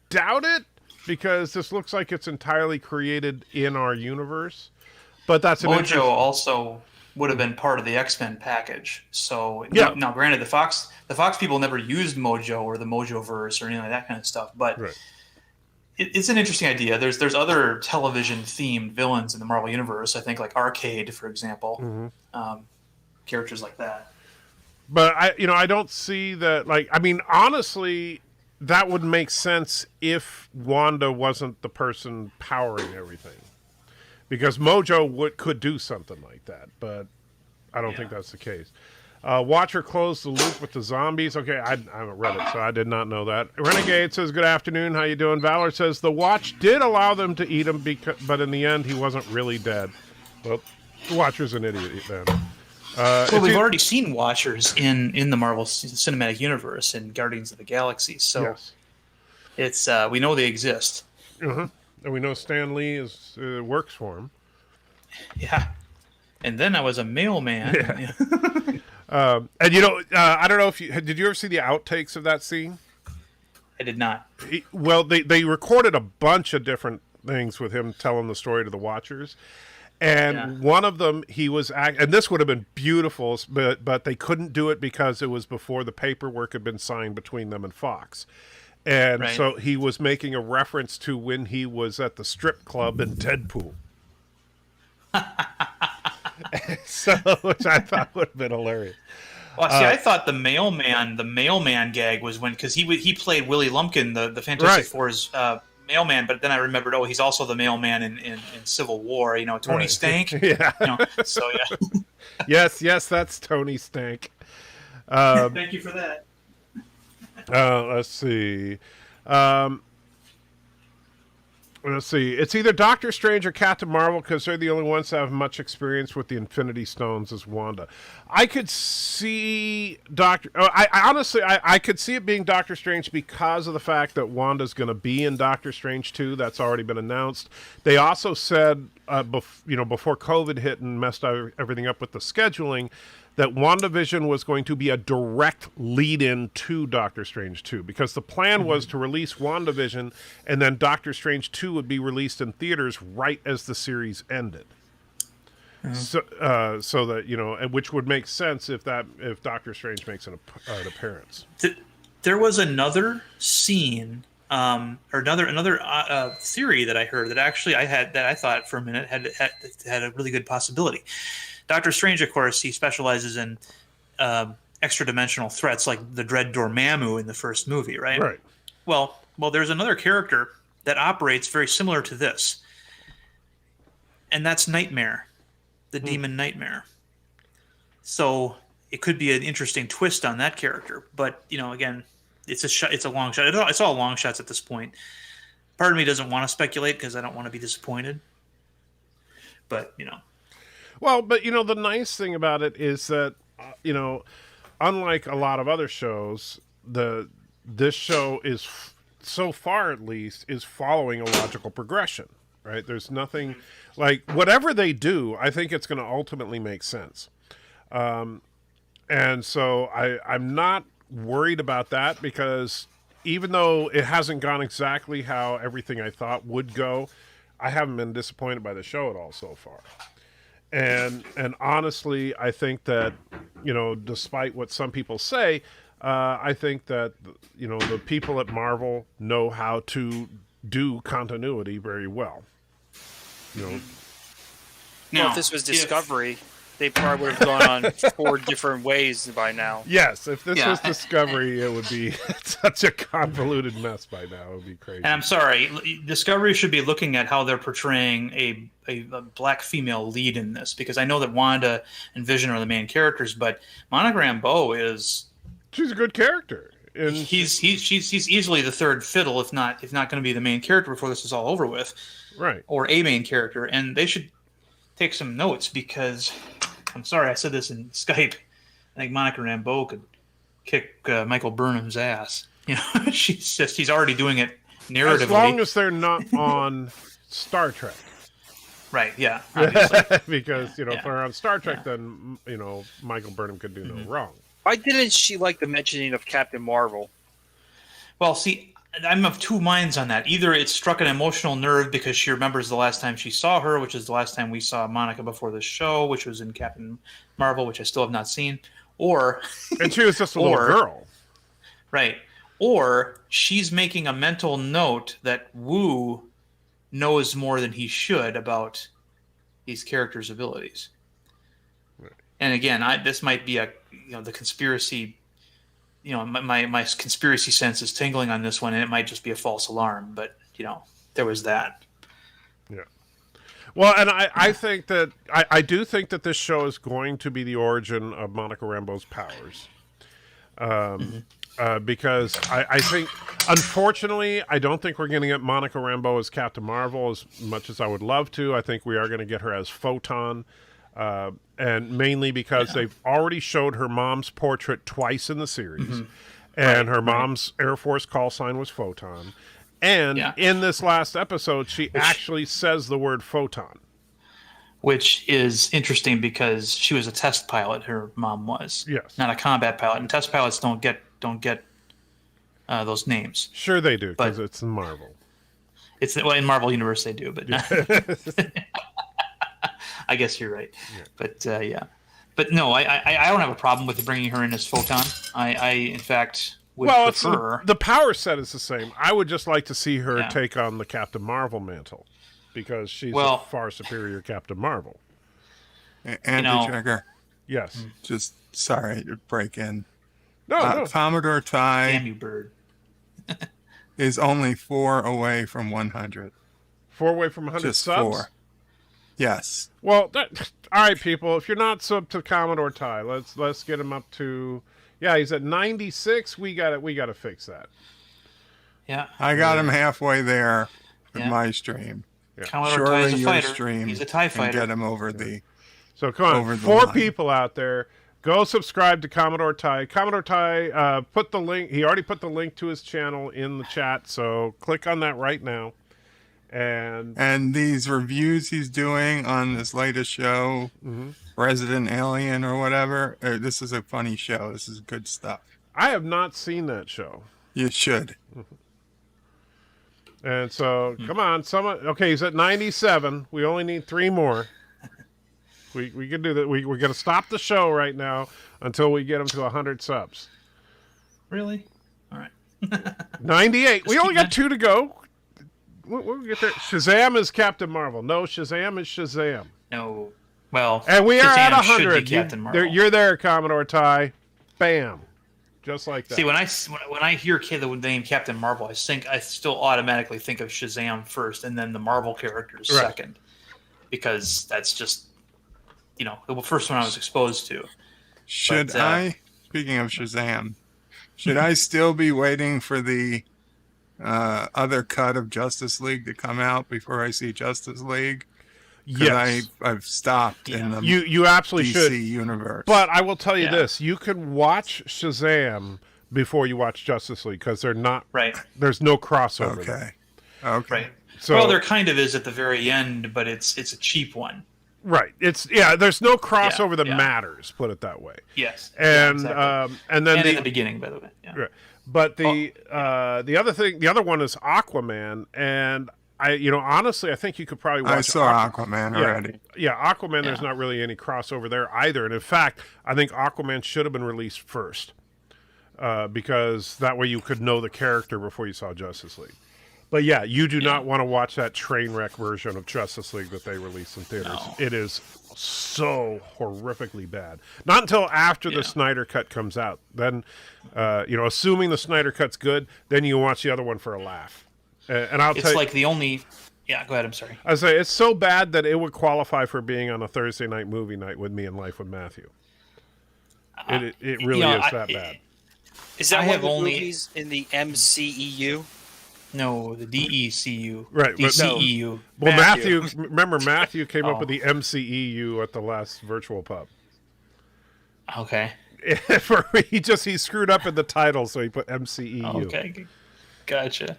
doubt it, because this looks like it's entirely created in our universe. But that's Mojo also would have been part of the X-Men package. So now, granted, the Fox people never used Mojo or the Mojoverse or anything like that kind of stuff, but. Right. It's an interesting idea. There's other television-themed villains in the Marvel Universe. I think, like Arcade, for example, characters like that. But I don't see that. Honestly, that would make sense if Wanda wasn't the person powering everything, because Mojo could do something like that. But I don't think that's the case. Watcher closed the loop with the zombies. Okay, I haven't read it, so I did not know that. Renegade says, good afternoon, how you doing? Valor says, the Watch did allow them to eat him, but in the end, he wasn't really dead. Well, the Watcher's an idiot then. We've already seen Watchers in the Marvel Cinematic Universe in Guardians of the Galaxy, so it's we know they exist. And we know Stan Lee works for him. Yeah. And then I was a mailman. Yeah. And I don't know if did you ever see the outtakes of that scene? I did not. Well, they recorded a bunch of different things with him telling the story to the Watchers, and one of them he was and this would have been beautiful, but they couldn't do it because it was before the paperwork had been signed between them and Fox, and so he was making a reference to when he was at the strip club in Deadpool. So, which I thought would have been hilarious. Well, see, I thought the mailman gag was because he played Willie Lumpkin, the Fantastic Four's mailman, but then I remembered, he's also the mailman in Civil War. Tony Stank. So yeah. yes, that's Tony Stank. Thank you for that. Let's see. It's either Doctor Strange or Captain Marvel, because they're the only ones that have much experience with the Infinity Stones as Wanda. I could see I could see it being Doctor Strange because of the fact that Wanda's going to be in Doctor Strange 2. That's already been announced. They also said, before COVID hit and messed everything up with the scheduling, that WandaVision was going to be a direct lead-in to Doctor Strange 2, because the plan was to release WandaVision and then Doctor Strange 2 would be released in theaters right as the series ended. so that and which would make sense if Doctor Strange makes an appearance. There was another scene, or another theory that I heard that actually I thought for a minute had a really good possibility. Doctor Strange, of course, he specializes in extra-dimensional threats like the Dread Dormammu in the first movie, right? Right. Well, there's another character that operates very similar to this, and that's Nightmare, the demon Nightmare. So it could be an interesting twist on that character, but again, it's a long shot. It's all long shots at this point. Part of me doesn't want to speculate because I don't want to be disappointed, but Well, but the nice thing about it is that unlike a lot of other shows, this show is so far at least is following a logical progression, right? There's nothing like whatever they do, I think it's going to ultimately make sense. And so I'm not worried about that because even though it hasn't gone exactly how everything I thought would go, I haven't been disappointed by the show at all so far. And honestly, I think that, despite what some people say, I think that, the people at Marvel know how to do continuity very well. Well, if this was Discovery, they probably would have gone on 4 different ways by now. Yes, if this was Discovery, it would be such a convoluted mess by now. It would be crazy. And I'm sorry, Discovery should be looking at how they're portraying a black female lead in this, because I know that Wanda and Vision are the main characters, but Monica Rambeau is... She's a good character. And she's easily the third fiddle, if not going to be the main character before this is all over with. Right. Or a main character, and they should take some notes because... I'm sorry, I said this in Skype. I think Monica Rambeau could kick Michael Burnham's ass. She's already doing it narratively. As long as they're not on Star Trek. Right, yeah. Obviously. Because, if they're on Star Trek, then, Michael Burnham could do no wrong. Why didn't she like the mentioning of Captain Marvel? Well, see, I'm of two minds on that. Either it struck an emotional nerve because she remembers the last time she saw her, which is the last time we saw Monica before the show, which was in Captain Marvel, which I still have not seen. Or and she was just a little girl. Right. Or she's making a mental note that Wu knows more than he should about these characters' abilities. Right. And again, this might be the conspiracy. My conspiracy sense is tingling on this one, and it might just be a false alarm. But there was that. Yeah. Well, and I think that I do think that this show is going to be the origin of Monica Rambeau's powers, because I think, unfortunately, I don't think we're going to get Monica Rambeau as Captain Marvel as much as I would love to. I think we are going to get her as Photon. And mainly because they've already showed her mom's portrait twice in the series, and her mom's Air Force call sign was Photon. And in this last episode, she actually says the word Photon. Which is interesting because she was a test pilot, her mom was. Yes. Not a combat pilot. And test pilots don't get those names. Sure they do, because it's in Marvel. In Marvel Universe they do, but I guess you're right. Yeah. But no, I don't have a problem with bringing her in as Photon. I in fact would prefer. The power set is the same. I would just like to see her take on the Captain Marvel mantle, because she's a far superior Captain Marvel. Andy Jagger. Yes. Just sorry to break in. No. Commodore Ty. Damn you, bird. is only 4 away from 100. 4 away from 100 Just subs? 4. Yes. Well, all right, people. If you're not sub to Commodore Ty, let's get him up to. Yeah, he's at 96. We got to fix that. Yeah. I got him halfway there in my stream. Yeah. Commodore Ty is a fighter. Stream he's a TIE fighter. And get him over the. So come on, 4 people out there. Go subscribe to Commodore Ty. Commodore Ty put the link. He already put the link to his channel in the chat. So click on that right now. And these reviews he's doing on this latest show, Resident Alien or whatever, this is a funny show. This is good stuff. I have not seen that show. You should. And so, come on. Okay, he's at 97. We only need 3 more. We can do that. We're going to stop the show right now until we get him to 100 subs. Really? All right. 98. We only got 2 to go. We'll get there. Shazam is Captain Marvel. No, Shazam is Shazam. No. Well, and we are Shazam at should be 100. Captain Marvel. You're there, Commodore Ty. Bam. Just like that. See, when I hear the name Captain Marvel, I still automatically think of Shazam first, and then the Marvel characters second, because that's just the first one I was exposed to. Speaking of Shazam, should I still be waiting for the other cut of Justice League to come out before I see Justice League? Yes, I've stopped in the you absolutely DC should universe. But I will tell you this: you can watch Shazam before you watch Justice League because they're not right. There's no crossover. Okay. Right. So, well, there kind of is at the very end, but it's a cheap one. Right. There's no crossover that matters. Put it that way. Yes. And exactly. and then in the beginning, by the way. Yeah. Right. But the other one is Aquaman, and honestly, I think you could probably watch. I saw Aquaman already. Yeah, Aquaman. There's not really any crossover there either, and in fact, I think Aquaman should have been released first, because that way you could know the character before you saw Justice League. But yeah, you do not want to watch that train wreck version of Justice League that they released in theaters. No. It is so horrifically bad. Not until after the Snyder Cut comes out. Then, assuming the Snyder Cut's good, then you watch the other one for a laugh. And I'll tell you, it's like the only. Yeah, go ahead. I'm sorry. I say it's so bad that it would qualify for being on a Thursday night movie night with me and Life with Matthew. It really is that bad. Is that one of the movies in the MCEU? No, the DECU. Right. DCEU. Well, Matthew came up with the MCEU at the last virtual pub. Okay. He screwed up in the title, so he put MCEU. Okay. Gotcha.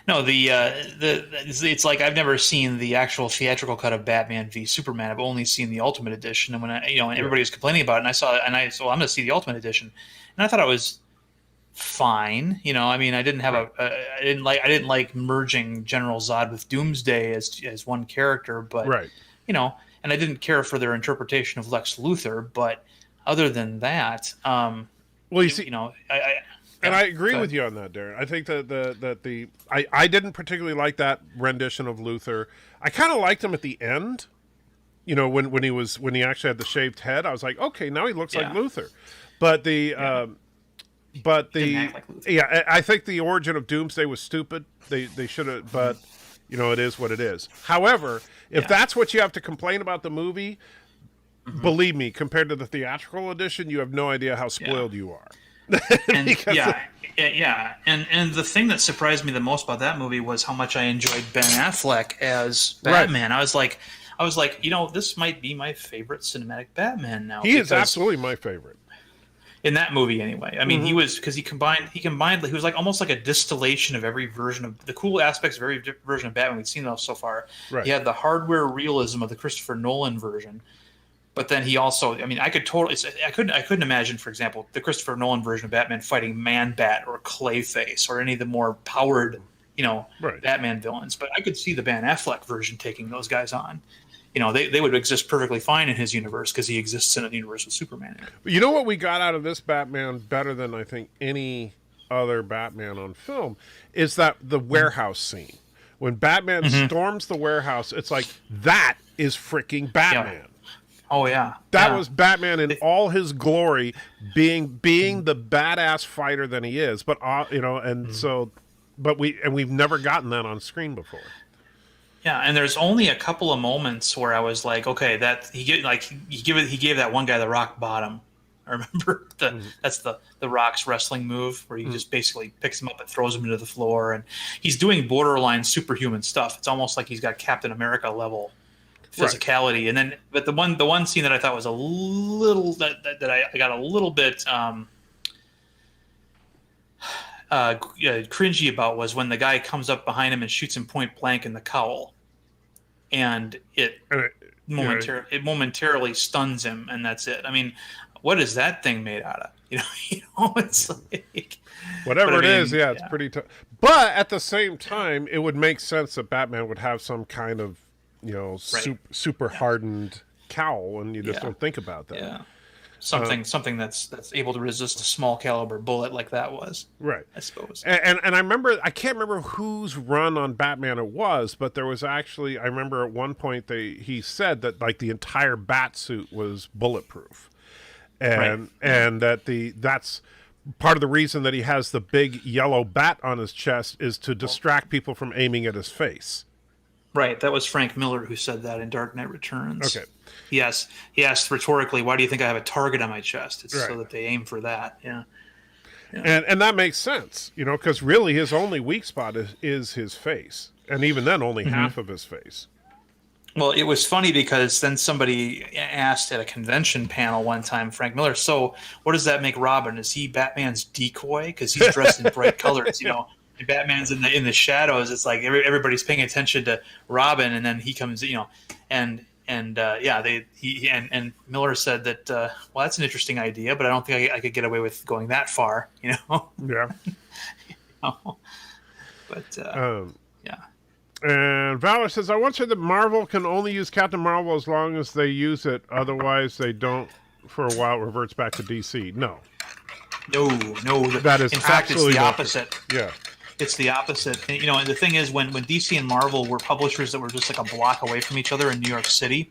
No, it's like I've never seen the actual theatrical cut of Batman v Superman. I've only seen the Ultimate Edition, and when everybody was complaining about it, and I saw it, and I'm going to see the Ultimate Edition, and I thought it was fine. I mean, I didn't like merging General Zod with Doomsday as one character, but and I didn't care for their interpretation of Lex Luthor. But other than that, And I agree with you on that, Darren. I think that I didn't particularly like that rendition of Luthor. I kind of liked him at the end. When he actually had the shaved head, I was like, okay, now he looks like Luthor. But I think the origin of Doomsday was stupid. They should have, but it is what it is. However, if that's what you have to complain about the movie, believe me, compared to the theatrical edition, you have no idea how spoiled you are. And and the thing that surprised me the most about that movie was how much I enjoyed Ben Affleck as Batman. I was like, this might be my favorite cinematic Batman now. He is absolutely my favorite in that movie, anyway. I mean, he was because he combined. He was like almost like a distillation of every version of the cool aspects of every version of Batman we've seen so far. Right. He had the hardware realism of the Christopher Nolan version. But then he also, I mean, I couldn't imagine, for example, the Christopher Nolan version of Batman fighting Man-Bat or Clayface or any of the more powered, Batman villains. But I could see the Ben Affleck version taking those guys on. They would exist perfectly fine in his universe because he exists in a universe with Superman in it. You know what we got out of this Batman better than I think any other Batman on film is that the warehouse scene. When Batman storms the warehouse, it's like, that is freaking Batman. Yeah. Oh yeah, that was Batman in all his glory, being the badass fighter that he is. But we've never gotten that on screen before. Yeah, and there's only a couple of moments where I was like, okay, that he gave that one guy the rock bottom. I remember that's the Rock's wrestling move where he just basically picks him up and throws him into the floor, and he's doing borderline superhuman stuff. It's almost like he's got Captain America level physicality. And then, but the one scene that I thought was a little that I got a little bit cringy about was when the guy comes up behind him and shoots him point blank in the cowl, and it momentarily stuns him, and that's it. I mean, what is that thing made out of? It's like whatever it is. Yeah, it's pretty tough. But at the same time, it would make sense that Batman would have some kind of super hardened cowl, and you just don't think about that. Yeah. Something that's able to resist a small caliber bullet like that was. Right. I suppose. And I remember, I can't remember whose run on Batman it was, but there was actually, I remember at one point he said that like the entire bat suit was bulletproof. And that's part of the reason that he has the big yellow bat on his chest is to distract people from aiming at his face. Right. That was Frank Miller who said that in Dark Knight Returns. Okay. Yes. He asked rhetorically, why do you think I have a target on my chest? It's so that they aim for that. Yeah. And that makes sense, because really his only weak spot is his face. And even then, only half of his face. Well, it was funny because then somebody asked at a convention panel one time, Frank Miller, so what does that make Robin? Is he Batman's decoy? Because he's dressed in bright colors, And Batman's in the shadows. It's like everybody's paying attention to Robin, and then he comes, and Miller said that well, that's an interesting idea, but I don't think I could get away with going that far, Yeah. But yeah. And Valor says, I once heard that Marvel can only use Captain Marvel as long as they use it. Otherwise, they don't. For a while, it reverts back to DC. No. That is in fact, it's the opposite. Yeah. It's the opposite. And, and the thing is, when DC and Marvel were publishers that were just like a block away from each other in New York City,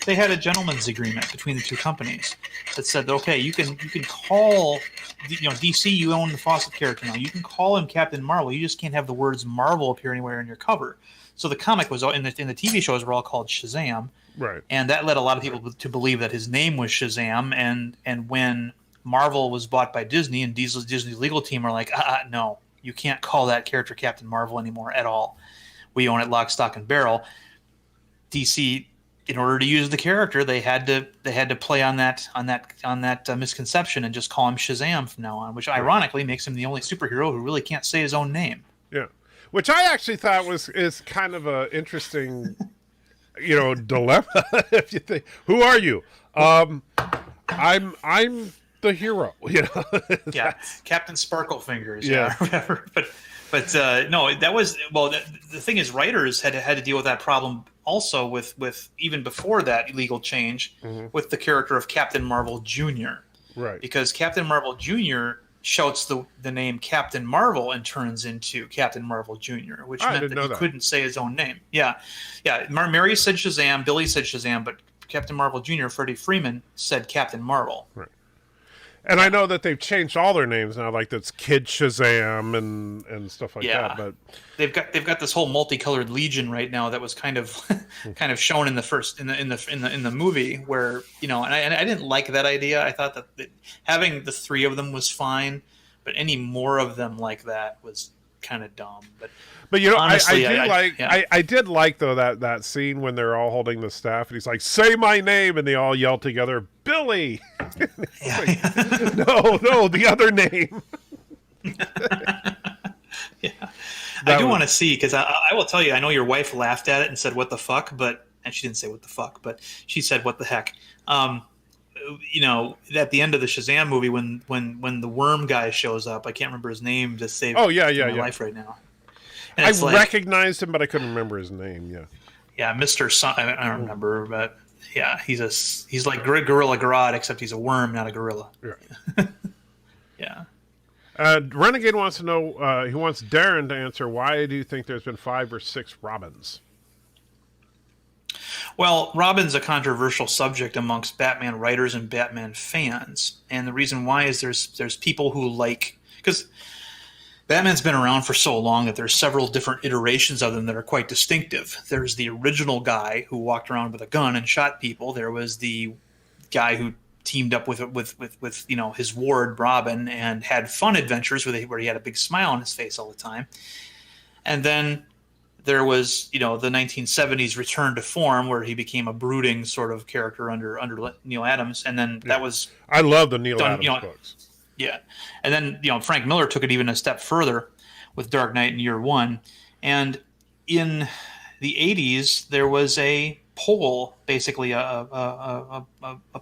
they had a gentleman's agreement between the two companies that said, that, okay, you can call, DC, you own the Fawcett character now. You can call him Captain Marvel. You just can't have the words Marvel appear anywhere in your cover. So the comic was in the TV shows were all called Shazam, right? And that led a lot of people to believe that his name was Shazam. And when Marvel was bought by Disney, and Disney's legal team are like, no. You can't call that character Captain Marvel anymore at all. We own it lock, stock, and barrel. DC, in order to use the character, they had to play on that misconception and just call him Shazam from now on, which ironically makes him the only superhero who really can't say his own name. Yeah, which I actually thought is kind of a interesting, dilemma. If you think, who are you? I'm the hero, Yeah, Captain Sparkle Fingers, or whatever. But no, that was the thing is, writers had to deal with that problem also with even before that illegal change with the character of Captain Marvel Jr. Right, because Captain Marvel Jr. shouts the name Captain Marvel and turns into Captain Marvel Jr., which meant that he couldn't say his own name. Yeah. Mary said Shazam, Billy said Shazam, but Captain Marvel Jr., Freddie Freeman, said Captain Marvel. Right. And I know that they've changed all their names now, like that's Kid Shazam and stuff like that. But they've got this whole multicolored Legion right now that was kind of shown in the movie where and I didn't like that idea. I thought that having the three of them was fine, but any more of them like that was kind of dumb. But honestly, I did like though that scene when they're all holding the staff and he's like, "Say my name," and they all yell together, "Billy!" No, the other name. I do want to see, because I will tell you, I know your wife laughed at it and said, "What the fuck?" And she didn't say "What the fuck," but she said, "What the heck?" At the end of the Shazam movie, when the worm guy shows up, I can't remember his name to save my life right now. I recognized him, but I couldn't remember his name. Yeah, Mr. I don't remember, but yeah, he's like Gorilla Grodd, except he's a worm, not a gorilla. Right. Yeah. Renegade wants to know. He wants Darren to answer. Why do you think there's been 5 or 6 Robins? Well, Robin's a controversial subject amongst Batman writers and Batman fans, and the reason why is there's people who because Batman's been around for so long that there's several different iterations of them that are quite distinctive. There's the original guy who walked around with a gun and shot people. There was the guy who teamed up with his ward Robin and had fun adventures where he had a big smile on his face all the time. And then there was the 1970s return to form where he became a brooding sort of character under Neil Adams, and then that was I love the Neil Adams books. Yeah. And then, Frank Miller took it even a step further with Dark Knight in Year One. And in the 80s, there was a poll, basically a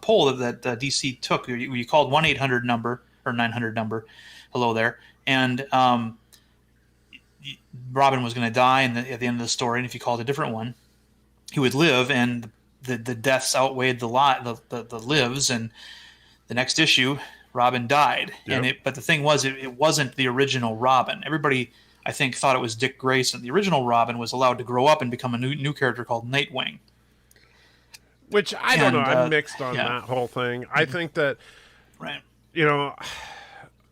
poll that DC took. You called 1-800 number or 900 number, hello there, and Robin was going to die at the end of the story. And if you called a different one, he would live. And the deaths outweighed the lives, and the next issue, Robin died. Yep. But the thing was, it wasn't the original Robin. Everybody, I think, thought it was Dick Grayson. The original Robin was allowed to grow up and become a new character called Nightwing. Which I don't know. I'm mixed on that whole thing. I think that, right.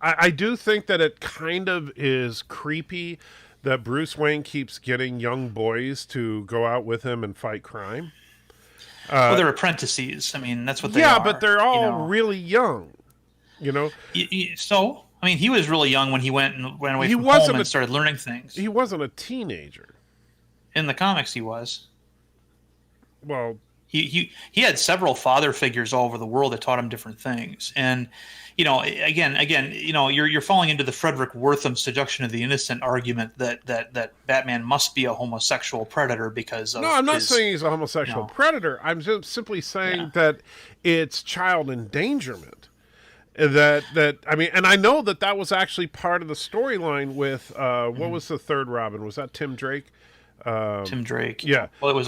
I do think that it kind of is creepy that Bruce Wayne keeps getting young boys to go out with him and fight crime. Well, they're apprentices. I mean, that's what they are. Yeah, but they're all really young. So, I mean, he was really young when he went and ran away from home and started learning things. He wasn't a teenager. In the comics, he was. Well, he had several father figures all over the world that taught him different things. And, again, you're falling into the Frederick Wortham seduction of the innocent argument that Batman must be a homosexual predator because of No, I'm not saying he's a homosexual predator. I'm just simply saying that it's child endangerment. That I mean, and I know that was actually part of the storyline with what was the third Robin? Was that Tim Drake? Tim Drake. Yeah. Well, it was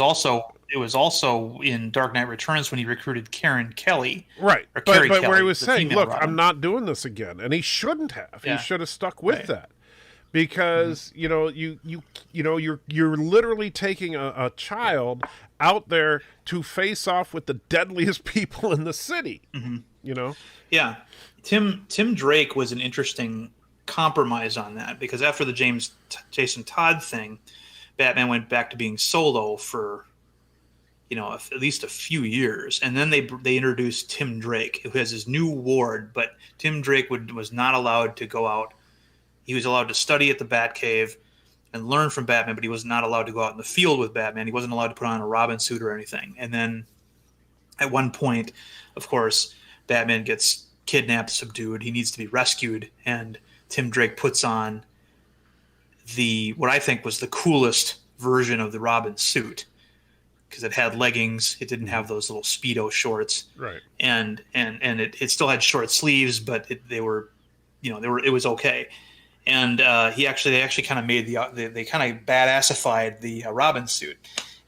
also in Dark Knight Returns when he recruited Karen Kelly. Right. But Kelly, where he was saying, "Look, Robin. I'm not doing this again," and he shouldn't have. Yeah. He should have stuck with that. Because you're literally taking a child out there to face off with the deadliest people in the city. Yeah, Tim Drake was an interesting compromise on that because after the Jason Todd thing, Batman went back to being solo for at least a few years, and then they introduced Tim Drake, who has his new ward, but Tim Drake was not allowed to go out. He was allowed to study at the Batcave and learn from Batman, but he was not allowed to go out in the field with Batman. He wasn't allowed to put on a Robin suit or anything. And then at one point, of course, Batman gets kidnapped, subdued. He needs to be rescued, and Tim Drake puts on what I think was the coolest version of the Robin suit because it had leggings. It didn't have those little Speedo shorts. Right. And it still had short sleeves, but it was okay. And they actually kind of made they kind of badassified the Robin suit,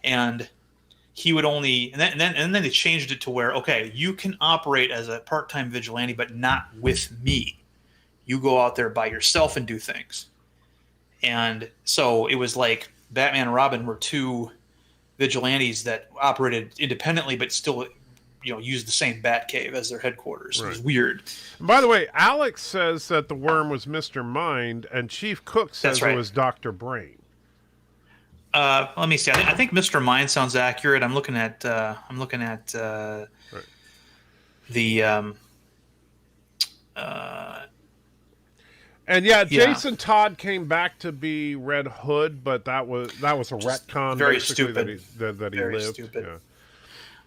and he would only and then they changed it to where you can operate as a part-time vigilante, but not with me. You go out there by yourself and do things. And so it was like Batman and Robin were two vigilantes that operated independently, but still used the same Batcave as their headquarters. Right. It was weird. And by the way, Alex says that the worm was Mr. Mind, and Chief Cook says it was Dr. Brain. Let me see. I think Mr. Mind sounds accurate. I'm looking at the and Jason Todd came back to be Red Hood, but that was a retcon. Very stupid. That he very lived. Stupid. Yeah.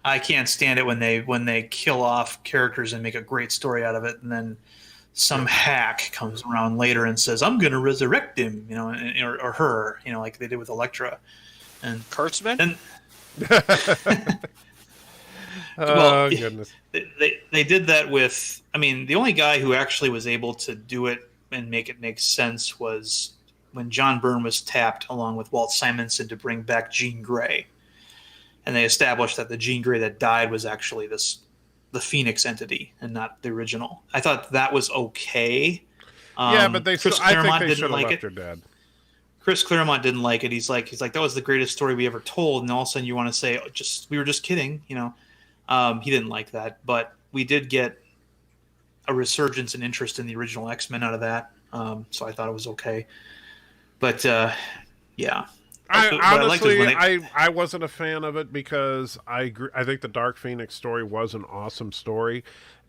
I can't stand it when they kill off characters and make a great story out of it, and then some hack comes around later and says, "I'm going to resurrect him," or her, like they did with Elektra and Kurtzman. Goodness! They did that with. I mean, the only guy who actually was able to do it and make it make sense was when John Byrne was tapped along with Walt Simonson to bring back Jean Grey. And they established that the Jean Grey that died was actually the Phoenix entity and not the original. I thought that was okay. But I think they should have left her dead. Chris Claremont didn't like it. He's like that was the greatest story we ever told. And all of a sudden you want to say, we were just kidding, He didn't like that, but we did get a resurgence and interest in the original X-Men out of that. So I thought it was okay. But yeah. I wasn't a fan of it because I think the Dark Phoenix story was an awesome story,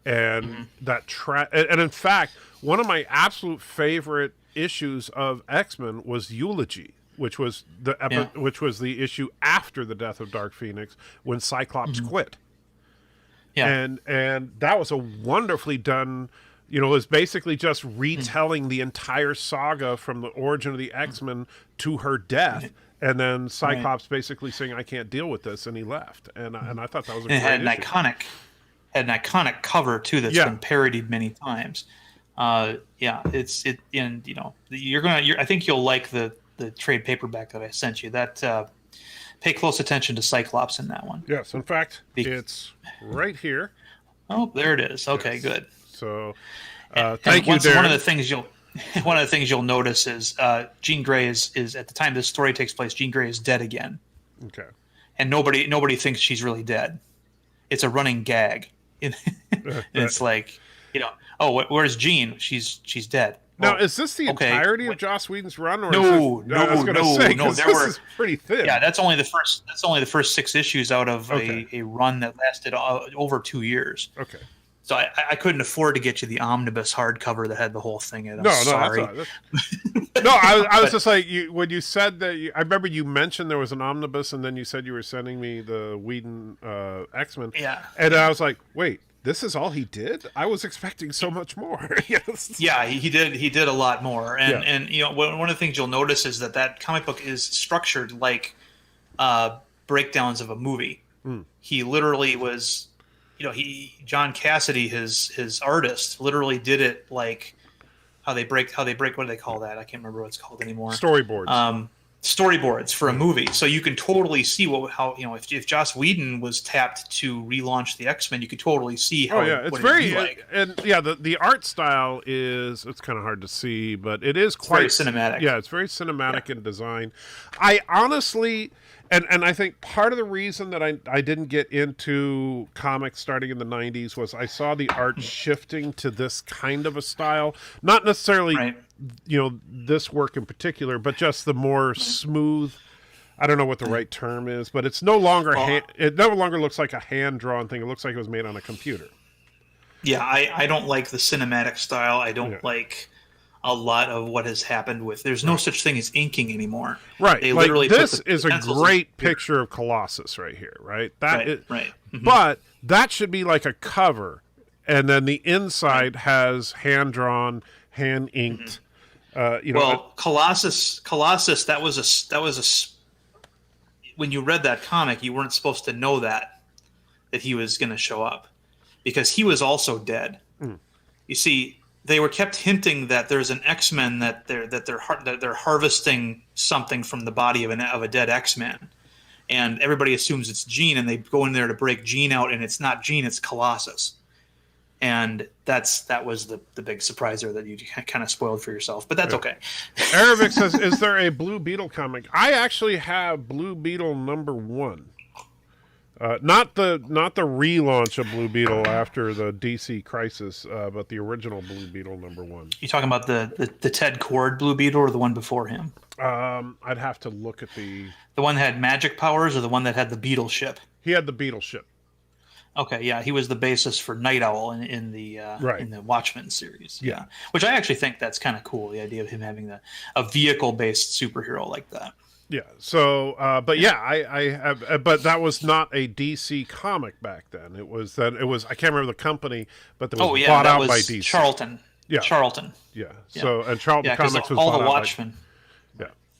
and and in fact, one of my absolute favorite issues of X-Men was Eulogy, which was the issue after the death of Dark Phoenix when Cyclops quit. Yeah, and that was a wonderfully done. It was basically just retelling the entire saga from the origin of the X-Men to her death. And then Cyclops basically saying, "I can't deal with this," and he left. And I thought that was a great had an issue. iconic cover too that's been parodied many times. I think you'll like the trade paperback that I sent you. That pay close attention to Cyclops in that one. Yes, in fact, it's right here. Oh, there it is. Okay, Yes. good. So, And thank you, Darren. One of the things you'll notice is Jean Grey is at the time this story takes place. Jean Grey is dead again, Okay. and nobody thinks she's really dead. It's a running gag. And it's like, oh, where's Jean? She's dead. Now, Well, is this the okay. entirety of Joss Whedon's run? Or No, is this, I was no, gonna no, say, no. 'cause There this were is pretty thin. Yeah, that's only the first 6 issues out of Okay. a run that lasted over 2 years. Okay. So I couldn't afford to get you the omnibus hardcover that had the whole thing in it. I'm No, sorry. that's all right. No, I was just like, when you said that, I remember you mentioned there was an omnibus, and then you said you were sending me the Whedon X-Men. Yeah. And I was like, wait, this is all he did? I was expecting so much more. Yes. Yeah, he did a lot more, and Yeah. and one of the things you'll notice is that comic book is structured like breakdowns of a movie. He literally was, John Cassidy, his artist, literally did it like how they break. What do they call that? I can't remember what it's called anymore. Storyboards. Storyboards for a movie, so you can totally see how if Joss Whedon was tapped to relaunch the X-Men, you could totally see how. Oh yeah, it's what very it'd be like. and yeah, the art style it's kind of hard to see, but it is quite very cinematic. Yeah, it's very cinematic in design. I honestly, and I think part of the reason that I didn't get into comics starting in the 90s was I saw the art shifting to this kind of a style, not necessarily Right. This work in particular, but just the more smooth. I don't know what the right term is, but it's no longer it no longer looks like a hand drawn thing. It looks like it was made on a computer. Yeah, I don't like the cinematic style. I don't Yeah. like a lot of what has happened with. There's no such thing as inking anymore. Right. They Like, literally this put the is a pencils great in- picture of Colossus right here, right? Right. Mhm. But that should be like a cover, and then the inside has hand drawn, hand inked. Well, Colossus. That was when you read that comic, you weren't supposed to know that he was going to show up, because he was also dead. You see, they were kept hinting that there's an X-Men that they're harvesting something from the body of a dead X-Man, and everybody assumes it's Jean, and they go in there to break Jean out, and it's not Jean, it's Colossus. And that was the big surprise there that you kind of spoiled for yourself, but that's okay. Arabic says, "Is there a Blue Beetle comic?" I actually have Blue Beetle #1. Not the relaunch of Blue Beetle after the DC Crisis, but the original Blue Beetle #1. You talking about the Ted Kord Blue Beetle, or the one before him? I'd have to look at the one that had magic powers, or the one that had the beetle ship? He had the Beetle ship. Okay, yeah, he was the basis for Night Owl in the Watchmen series. Yeah, which I actually think that's kind of cool. The idea of him having a vehicle-based superhero like that. Yeah. So, but yeah, I have, but that was not a DC comic back then. It was I can't remember the company, but it was bought out by DC. Charlton. Yeah. Charlton. Yeah. So, and Charlton Comics was all bought the out Watchmen.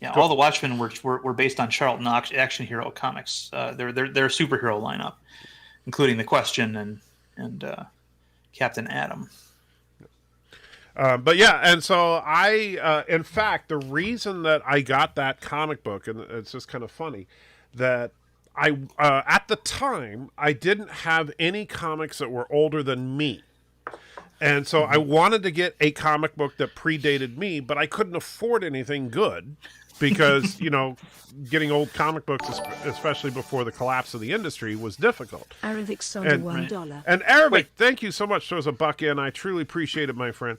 Yeah, all the Watchmen were based on Charlton Action Hero Comics. Their superhero lineup, including the Question and Captain Atom. But yeah, and so in fact, the reason that I got that comic book, and it's just kind of funny, that I at the time I didn't have any comics that were older than me. And so I wanted to get a comic book that predated me, but I couldn't afford anything good because, getting old comic books, especially before the collapse of the industry, was difficult. Arabic sold $1. And Arabic, thank you so much. Throws a buck in. I truly appreciate it, my friend.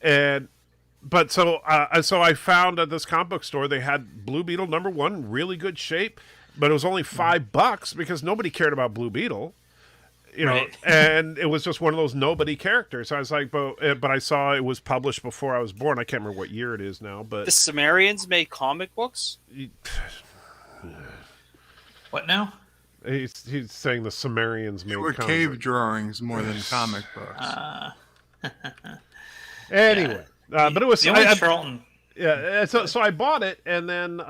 So I found at this comic book store, they had Blue Beetle #1, really good shape, but it was only $5 because nobody cared about Blue Beetle. And it was just one of those nobody characters. I was like, but I saw it was published before I was born. I can't remember what year it is now, but the Sumerians made comic books. What now? He's saying the Sumerians made. They were cave drawings more than comic books. Anyway, but it was Charlton. Yeah, so I bought it, and then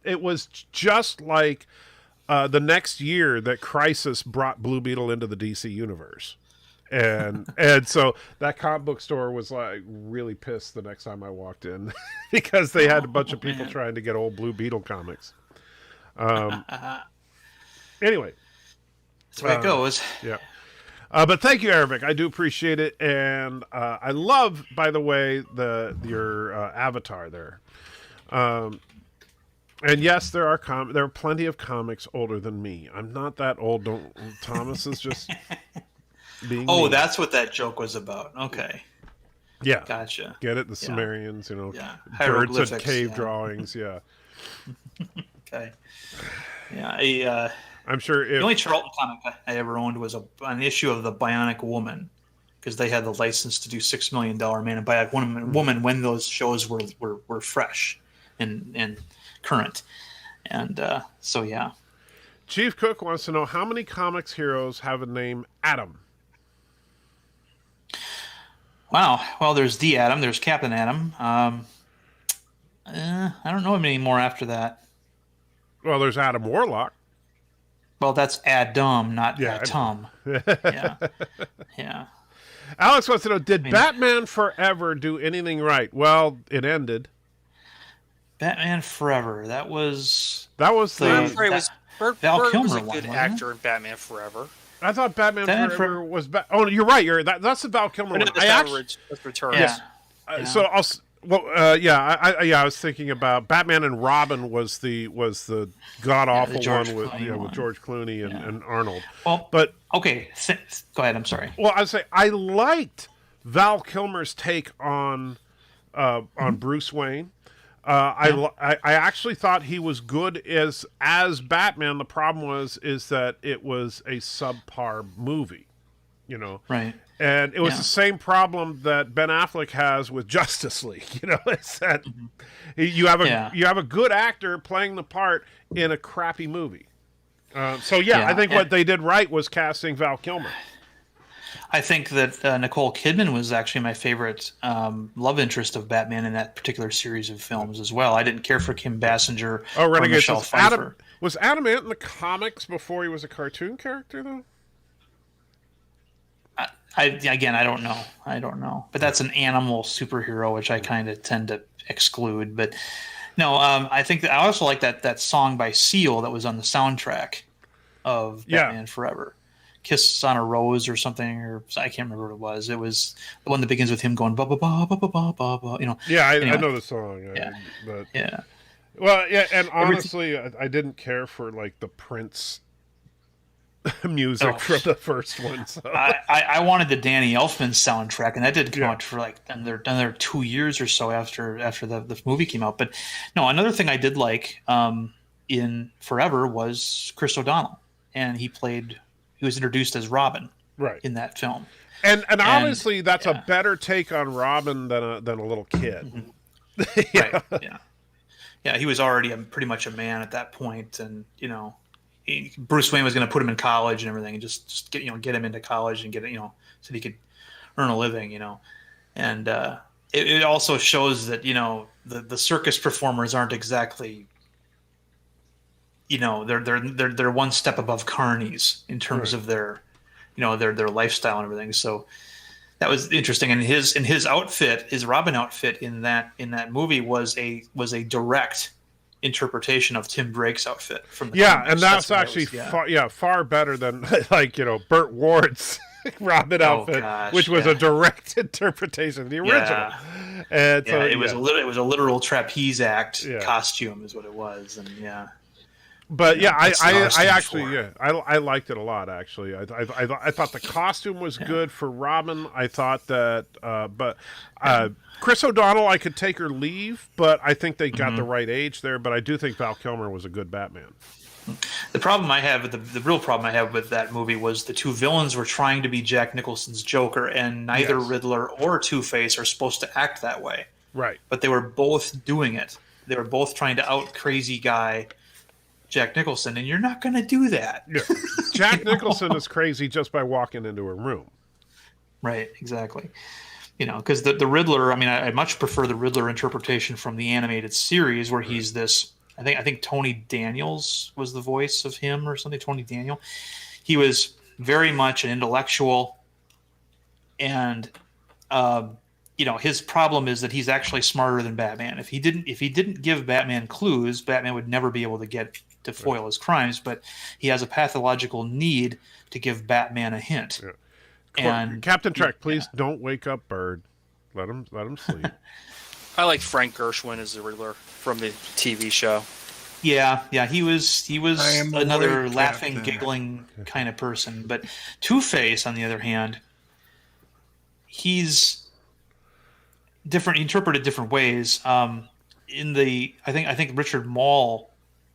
it was just like. The next year that Crisis brought Blue Beetle into the DC universe. And so that comic book store was like really pissed the next time I walked in because they had a bunch of people trying to get old Blue Beetle comics. Anyway, that's the way it goes. Yeah. But thank you, Arabic. I do appreciate it, and I love, by the way, your avatar there. And yes, there are plenty of comics older than me. I'm not that old. Thomas is just being. Oh, mean. That's what that joke was about. Okay. Yeah. Gotcha. Get it? The Sumerians, birds Hieroglyphics, and cave drawings. Yeah. Okay. Yeah. I'm sure the only Charlton comic I ever owned was an issue of the Bionic Woman, because they had the license to do $6 Million Man and Bionic Woman when those shows were fresh and current, and so yeah. Chief Cook wants to know how many comics heroes have a name Adam. Wow. Well, there's the Atom. There's Captain Atom. I don't know many more after that. Well, there's Adam Warlock. Well, that's Adam, not Atom. Yeah. Alex wants to know, did Batman Forever do anything right? Well, it ended. Batman Forever. That was Val Kilmer was a good actor in Batman Forever. I thought Batman Forever was. Oh, you're right. That's the Val Kilmer one. Returns. Yeah. So I'll. Well, I was thinking about Batman and Robin was the god awful one with George Clooney and Arnold. Well, but okay, go ahead. I'm sorry. Well, I'd say I liked Val Kilmer's take on Bruce Wayne. I actually thought he was good as Batman. The problem is that it was a subpar movie, Right. And it was the same problem that Ben Affleck has with Justice League. It's that you have a good actor playing the part in a crappy movie. I think what they did right was casting Val Kilmer. I think that Nicole Kidman was actually my favorite love interest of Batman in that particular series of films as well. I didn't care for Kim Basinger or Michelle Pfeiffer. Was Adam Ant in the comics before he was a cartoon character, though? I don't know. But that's an animal superhero, which I kind of tend to exclude. But no, I think that I also like that song by Seal that was on the soundtrack of Batman Forever. Kiss on a Rose or something, or I can't remember what it was. It was the one that begins with him going ba ba ba ba ba ba ba ba. Yeah, I know the song. Well, yeah, and honestly, I didn't care for like the Prince music from the first one. So. I wanted the Danny Elfman soundtrack, and that didn't come out for like another 2 years or so after the movie came out. But no, another thing I did like in Forever was Chris O'Donnell, and he was introduced as Robin in that film. And honestly, that's a better take on Robin than a little kid. Mm-hmm. Right. Yeah. He was already pretty much a man at that point, and Bruce Wayne was going to put him in college and everything, and just get him into college and get it, so he could earn a living, And it also shows that the circus performers aren't exactly. They're one step above carnies in terms of their lifestyle and everything. So that was interesting. And his outfit, his Robin outfit in that movie was a direct interpretation of Tim Drake's outfit from the comics. And that's actually far better than Burt Ward's Robin outfit, which was a direct interpretation of the original. And so, it was a literal trapeze act costume is what it was, and But I liked it a lot. Actually, I thought the costume was good for Robin. I thought that, Chris O'Donnell, I could take or leave, but I think they got the right age there. But I do think Val Kilmer was a good Batman. The problem I have, the real problem I have with that movie was the two villains were trying to be Jack Nicholson's Joker, and neither Riddler or Two-Face are supposed to act that way. Right. But they were both doing it. They were both trying to out crazy guy Jack Nicholson, and you're not going to do that. Yeah. Jack Nicholson is crazy just by walking into a room. Right, exactly. Because the Riddler, I much prefer the Riddler interpretation from the animated series where he's this, I think Tony Daniels was the voice of him or something, Tony Daniel. He was very much an intellectual, and his problem is that he's actually smarter than Batman. If he didn't give Batman clues, Batman would never be able to get to foil his crimes, but he has a pathological need to give Batman a hint. Yeah. And Captain Trek, please don't wake up Bird. Let him sleep. I like Frank Gershwin as the Riddler from the TV show. Yeah, he was I am another awake, laughing, Captain. giggling kind of person. But Two-Face, on the other hand, he's different, interpreted different ways. I think Richard Mall,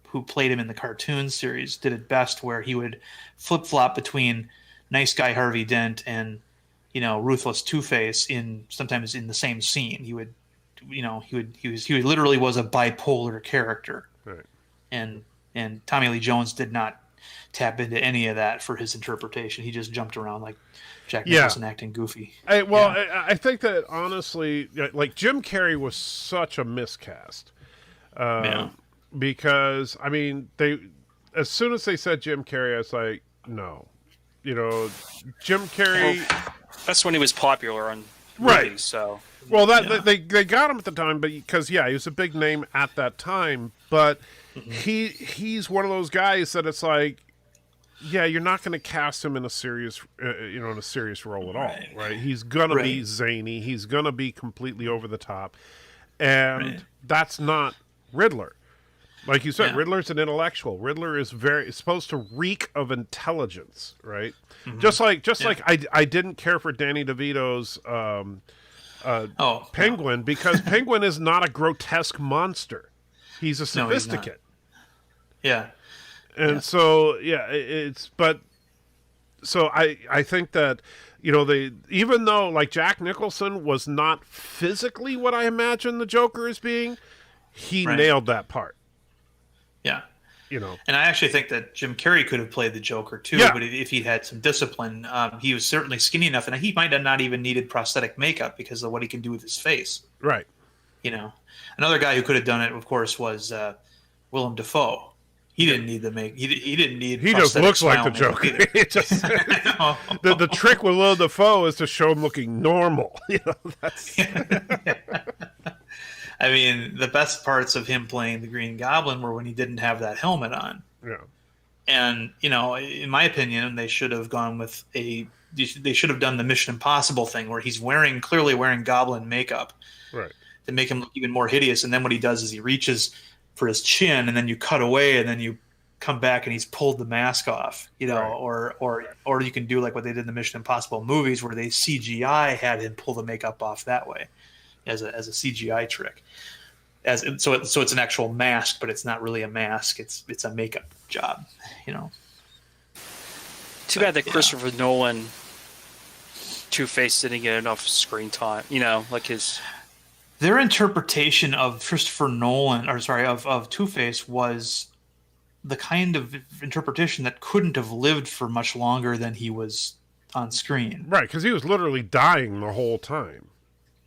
who played him in the cartoon series, did it best, where he would flip-flop between nice guy Harvey Dent and ruthless Two-Face sometimes in the same scene. He literally was a bipolar character. Right. And Tommy Lee Jones did not tap into any of that for his interpretation. He just jumped around like Jack Nicholson acting goofy. I think that honestly, like Jim Carrey was such a miscast. Because I mean, as soon as they said Jim Carrey, I was like, no, Jim Carrey. That's when he was popular on right. movies, so. Well, they got him at the time, but because he was a big name at that time. But he's one of those guys that it's like, you're not going to cast him in a serious, in a serious role at all, right? He's going to be zany. He's going to be completely over the top, and that's not Riddler. Like you said, Riddler's an intellectual. Riddler is supposed to reek of intelligence, right? Mm-hmm. Just like I didn't care for Danny DeVito's Penguin because Penguin is not a grotesque monster. He's a sophisticate. Yeah. And so I think that even though like Jack Nicholson was not physically what I imagine the Joker as being, he nailed that part. Yeah. And I actually think that Jim Carrey could have played the Joker too, but if he'd had some discipline, he was certainly skinny enough, and he might have not even needed prosthetic makeup because of what he can do with his face. Right. Another guy who could have done it, of course, was Willem Dafoe. He didn't need the make. He didn't need. He just looks like the Joker. The trick with Willem Dafoe is to show him looking normal. That's. I mean, the best parts of him playing the Green Goblin were when he didn't have that helmet on. Yeah. And, in my opinion, they should have gone with they should have done the Mission Impossible thing where he's clearly wearing goblin makeup. Right. To make him look even more hideous. And then what he does is he reaches for his chin and then you cut away and then you come back and he's pulled the mask off, or you can do like what they did in the Mission Impossible movies where they CGI had him pull the makeup off that way. As a CGI trick, so it's an actual mask, but it's not really a mask. It's a makeup job, Too bad that Christopher Nolan Two-Face didn't get enough screen time. Like their interpretation of Christopher Nolan, of Two-Face was the kind of interpretation that couldn't have lived for much longer than he was on screen. Right, because he was literally dying the whole time.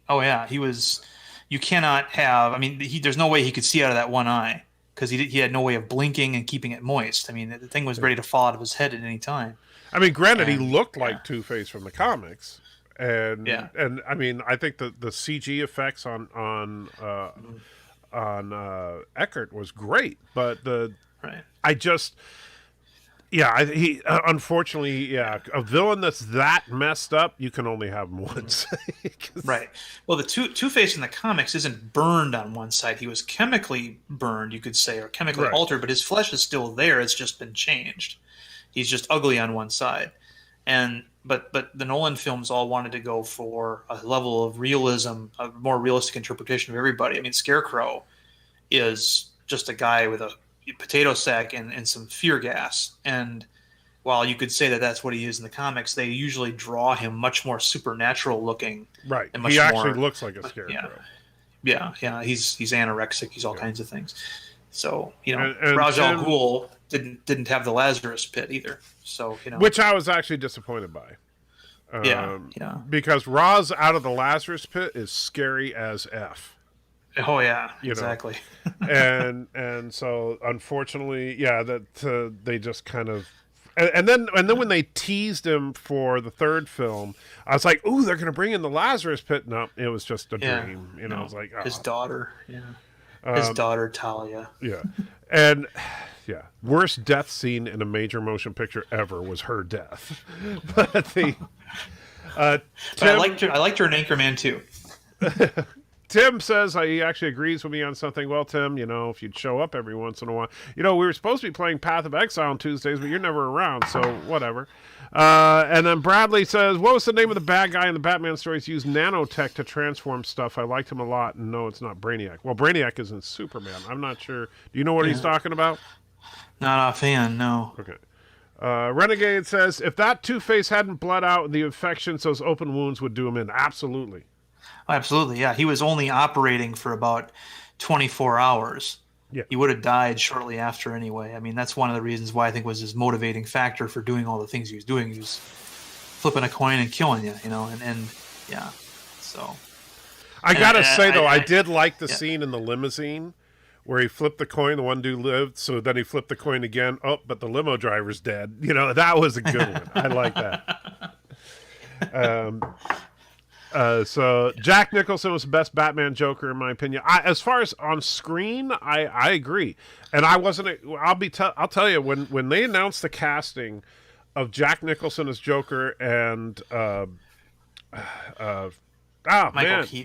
Oh yeah, he was. You cannot have. I mean, there's no way he could see out of that one eye because he had no way of blinking and keeping it moist. I mean, the thing was ready to fall out of his head at any time. I mean, granted, he looked like Two-Face from the comics, and I mean, I think the CG effects on Eckert was great, but I just. Yeah, he unfortunately, a villain that's that messed up, you can only have him once. Right. Well, the Two-Face in the comics isn't burned on one side. He was chemically burned, you could say, or chemically altered, but his flesh is still there. It's just been changed. He's just ugly on one side. But the Nolan films all wanted to go for a level of realism, a more realistic interpretation of everybody. I mean, Scarecrow is just a guy with a potato sack and some fear gas, and while you could say that that's what he is in the comics, they usually draw him much more supernatural looking. Right, and much he actually more, looks like a scarecrow. Yeah. He's anorexic. He's all kinds of things. So and Ra's al Ghul didn't have the Lazarus pit either. So which I was actually disappointed by. Because Ra's out of the Lazarus pit is scary as F. Oh yeah, exactly. and so unfortunately, that they just kind of, and then when they teased him for the third film, I was like, "Ooh, they're going to bring in the Lazarus pit." No, it was just a dream. I was like, his daughter. Yeah. His daughter Talia. Yeah, and yeah, worst death scene in a major motion picture ever was her death. But the I liked her in Anchorman too. Tim says he actually agrees with me on something. Well, Tim, if you'd show up every once in a while. We were supposed to be playing Path of Exile on Tuesdays, but you're never around, so whatever. And then Bradley says, what was the name of the bad guy in the Batman stories used nanotech to transform stuff? I liked him a lot, and no, it's not Brainiac. Well, Brainiac is in Superman. I'm not sure. Do you know what he's talking about? Not a fan, no. Okay. Renegade says, if that Two-Face hadn't bled out the infections, those open wounds would do him in. Absolutely. Absolutely, yeah. He was only operating for about 24 hours. Yeah. He would have died shortly after anyway. I mean, that's one of the reasons why I think was his motivating factor for doing all the things he was doing. He was flipping a coin and killing you, and yeah. So I gotta say, though, I did like the scene in the limousine where he flipped the coin, the one dude lived, so then he flipped the coin again. Oh, but the limo driver's dead. That was a good one. I like that. So Jack Nicholson was the best Batman Joker in my opinion. As far as on screen, I agree. And I wasn't. I'll tell you when they announced the casting of Jack Nicholson as Joker and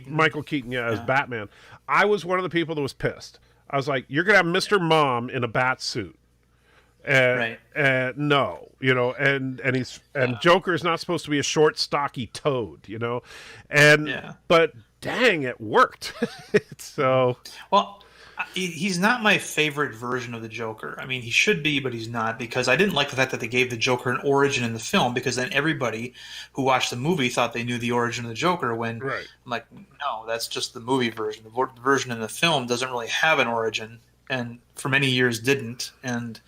Michael Keaton, as Batman, I was one of the people that was pissed. I was like, you're gonna have Mr. Mom in a bat suit. And no, and Joker is not supposed to be a short, stocky toad, but dang, it worked. So, well, he's not my favorite version of the Joker. I mean, he should be, but he's not, because I didn't like the fact that they gave the Joker an origin in the film, because then everybody who watched the movie thought they knew the origin of the Joker. When I'm like, no, that's just the movie version. The version in the film doesn't really have an origin, and for many years didn't, and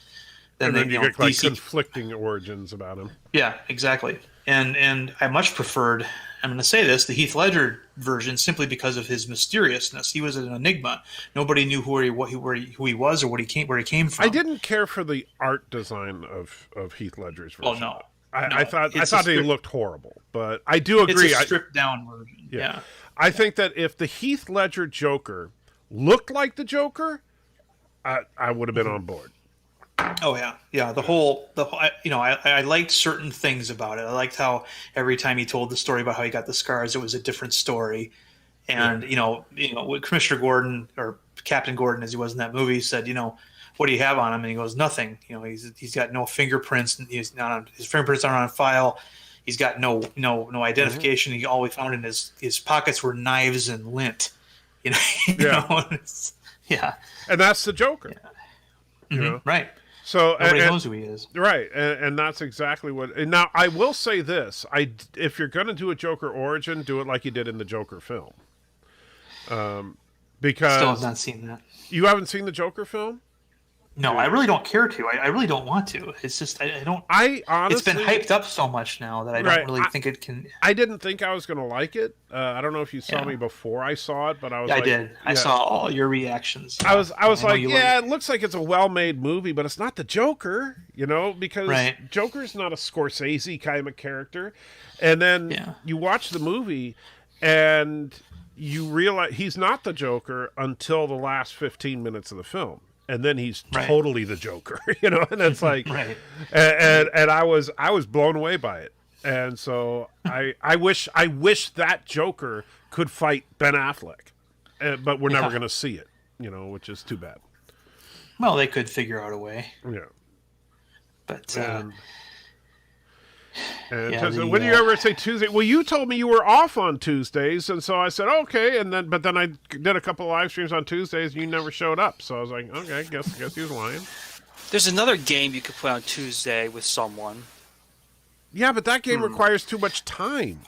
then you get DC conflicting origins about him. Yeah, exactly. And I much preferred, I'm going to say this, the Heath Ledger version, simply because of his mysteriousness. He was an enigma. Nobody knew who he was or where he came from. I didn't care for the art design of Heath Ledger's version. Oh no. I thought he looked horrible, but I do agree. It's a stripped down version. Yeah. I think that if the Heath Ledger Joker looked like the Joker, I would have been on board. Oh yeah. I liked certain things about it. I liked how every time he told the story about how he got the scars, it was a different story. And what Commissioner Gordon, or Captain Gordon as he was in that movie, said, what do you have on him? And he goes, nothing. He's got no fingerprints, and his fingerprints aren't on file. He's got no identification. Mm-hmm. All we found in his pockets were knives and lint. And that's the Joker. Yeah. Right. So nobody knows who he is. Right, and that's exactly what. And now I will say this: if you're going to do a Joker origin, do it like you did in the Joker film. Because still have not seen that. You haven't seen the Joker film? No, I really don't care to. I really don't want to. It's just I don't. I honestly, it's been hyped up so much now that I don't really think it can. I didn't think I was going to like it. I don't know if you saw me before I saw it, but I was. I did. I saw all your reactions. I was like, it looks like it's a well-made movie, but it's not the Joker, because Joker's not a Scorsese kind of character. And then you watch the movie, and you realize he's not the Joker until the last 15 minutes of the film. And then he's totally the Joker, and it's like, and I was blown away by it. And so I wish that Joker could fight Ben Affleck, but we're never going to see it, which is too bad. Well, they could figure out a way. Yeah. But, when do you ever say Tuesday? Well, you told me you were off on Tuesdays, and so I said okay, but then I did a couple of live streams on Tuesdays, and you never showed up. So I was like, okay, guess he was lying. There's another game you could play on Tuesday with someone. Yeah, but that game requires too much time.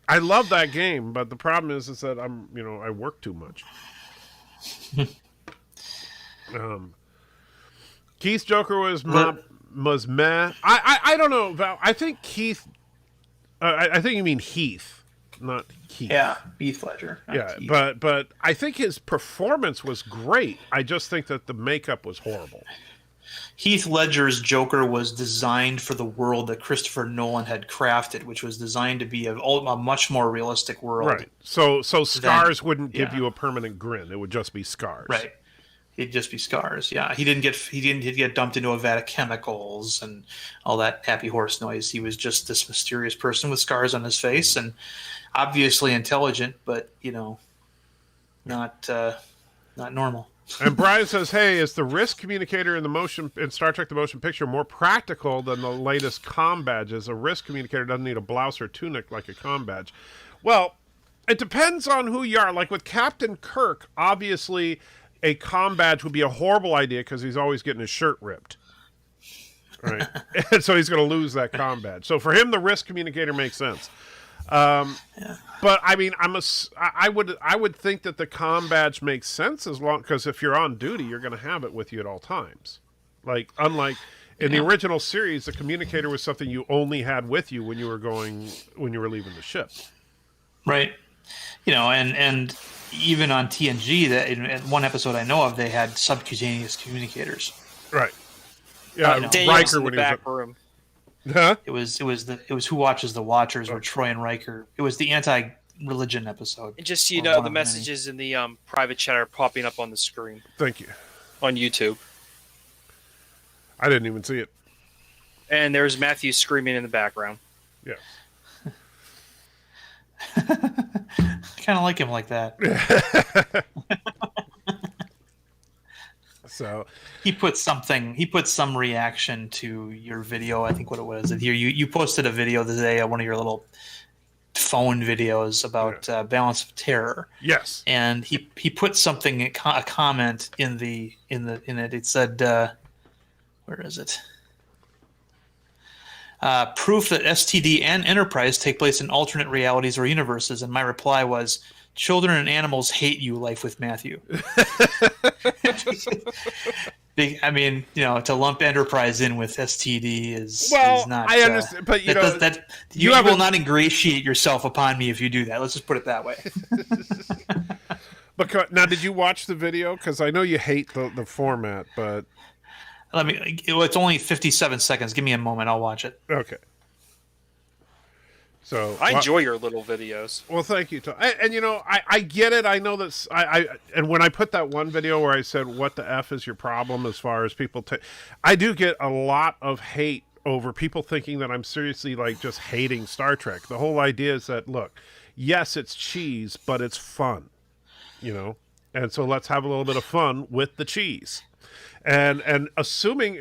I love that game, but the problem is that I work too much. Keith's Joker was meh. I don't know, Val. I think Keith. I think you mean Heath, not Keith. Yeah, Heath Ledger. Keith. but I think his performance was great. I just think that the makeup was horrible. Heath Ledger's Joker was designed for the world that Christopher Nolan had crafted, which was designed to be a much more realistic world. Right. So scars wouldn't give you a permanent grin. It would just be scars. Right. It'd just be scars. Yeah. He didn't get dumped into a vat of chemicals and all that happy horse noise. He was just this mysterious person with scars on his face and obviously intelligent, but not normal. And Brian says, "Hey, is the risk communicator in Star Trek: The Motion Picture more practical than the latest comm badges? A risk communicator doesn't need a blouse or tunic like a comm badge." Well, it depends on who you are. Like with Captain Kirk, obviously, a comm badge would be a horrible idea because he's always getting his shirt ripped, right? And so he's going to lose that comm badge. So for him, the risk communicator makes sense. But I mean, I would think that the comm badge makes sense because if you're on duty, you're going to have it with you at all times. Like unlike in the original series, the communicator was something you only had with you when you were leaving the ship. Right. And even on TNG, that in one episode I know of, they had subcutaneous communicators. Right. Yeah, Riker in the back room. Huh? It was Who Watches the Watchers, where Troy and Riker. It was the anti-religion episode. And just the messages in the private chat are popping up on the screen. Thank you. On YouTube. I didn't even see it. And there's Matthew screaming in the background. Yeah. I kind of like him like that. So he put some reaction to your video. I think what it was. Here you posted a video today, one of your little phone videos about Balance of Terror. Yes. And he put something, a comment in it. It said, where is it? Proof that STD and Enterprise take place in alternate realities or universes. And my reply was, children and animals hate you, Life with Matthew. I mean, to lump Enterprise in with STD is not. I understand, but you will not ingratiate yourself upon me if you do that. Let's just put it that way. But now, did you watch the video? Because I know you hate the format, but it's only 57 seconds. Give me a moment. I'll watch it. Okay. So I enjoy your little videos. Well, thank you, Tom. And I get it. I know that and when I put that one video where I said, "What the F is your problem?" as far as people I do get a lot of hate over people thinking that I'm seriously just hating Star Trek. The whole idea is that, look, yes, it's cheese, but it's fun, and so let's have a little bit of fun with the cheese. And assuming,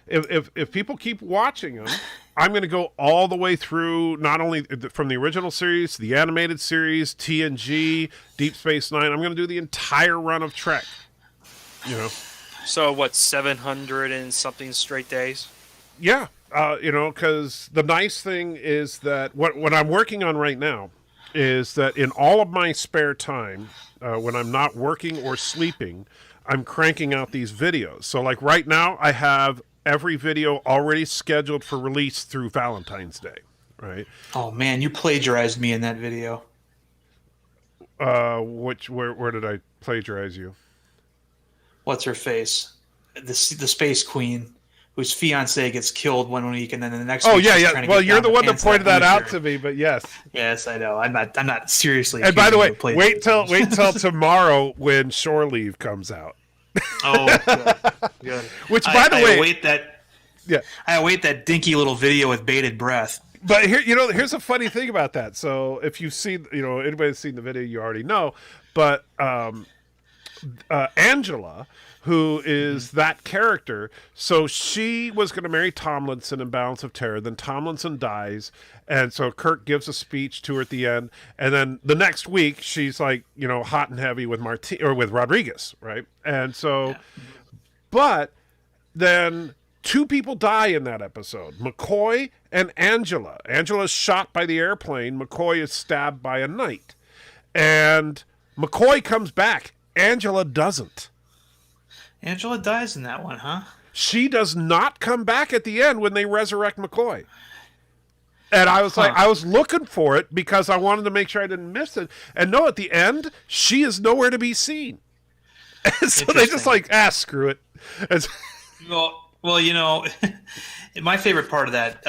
if people keep watching them, I'm going to go all the way through, not only from the original series, the animated series, TNG, Deep Space Nine. I'm going to do the entire run of Trek. So 700 and something straight days? Yeah. Because the nice thing is that what I'm working on right now is that in all of my spare time, when I'm not working or sleeping, I'm cranking out these videos. So right now I have every video already scheduled for release through Valentine's Day, right? Oh man, you plagiarized me in that video. Where did I plagiarize you? What's her face? The Space Queen, whose fiance gets killed one week, and then the next. Oh week yeah. Well, you're the one that pointed that out to me, but yes. Yes, I know. I'm not seriously. And by the way, wait till tomorrow when Shore Leave comes out. Oh, good. Which, by the way, I await that dinky little video with bated breath. But here's a funny thing about that. So if you've seen, anybody's seen the video, you already know. But Angela, who is that character, so she was going to marry Tomlinson in Balance of Terror. Then Tomlinson dies, and so Kirk gives a speech to her at the end. And then the next week, she's hot and heavy with with Rodriguez, right? And so, but then two people die in that episode: McCoy and Angela. Angela's shot by the airplane. McCoy is stabbed by a knight, and McCoy comes back. Angela doesn't. Angela dies in that one, huh? She does not come back at the end when they resurrect McCoy. And I was I was looking for it because I wanted to make sure I didn't miss it. And no, at the end, she is nowhere to be seen. And so they just screw it. Well, my favorite part of that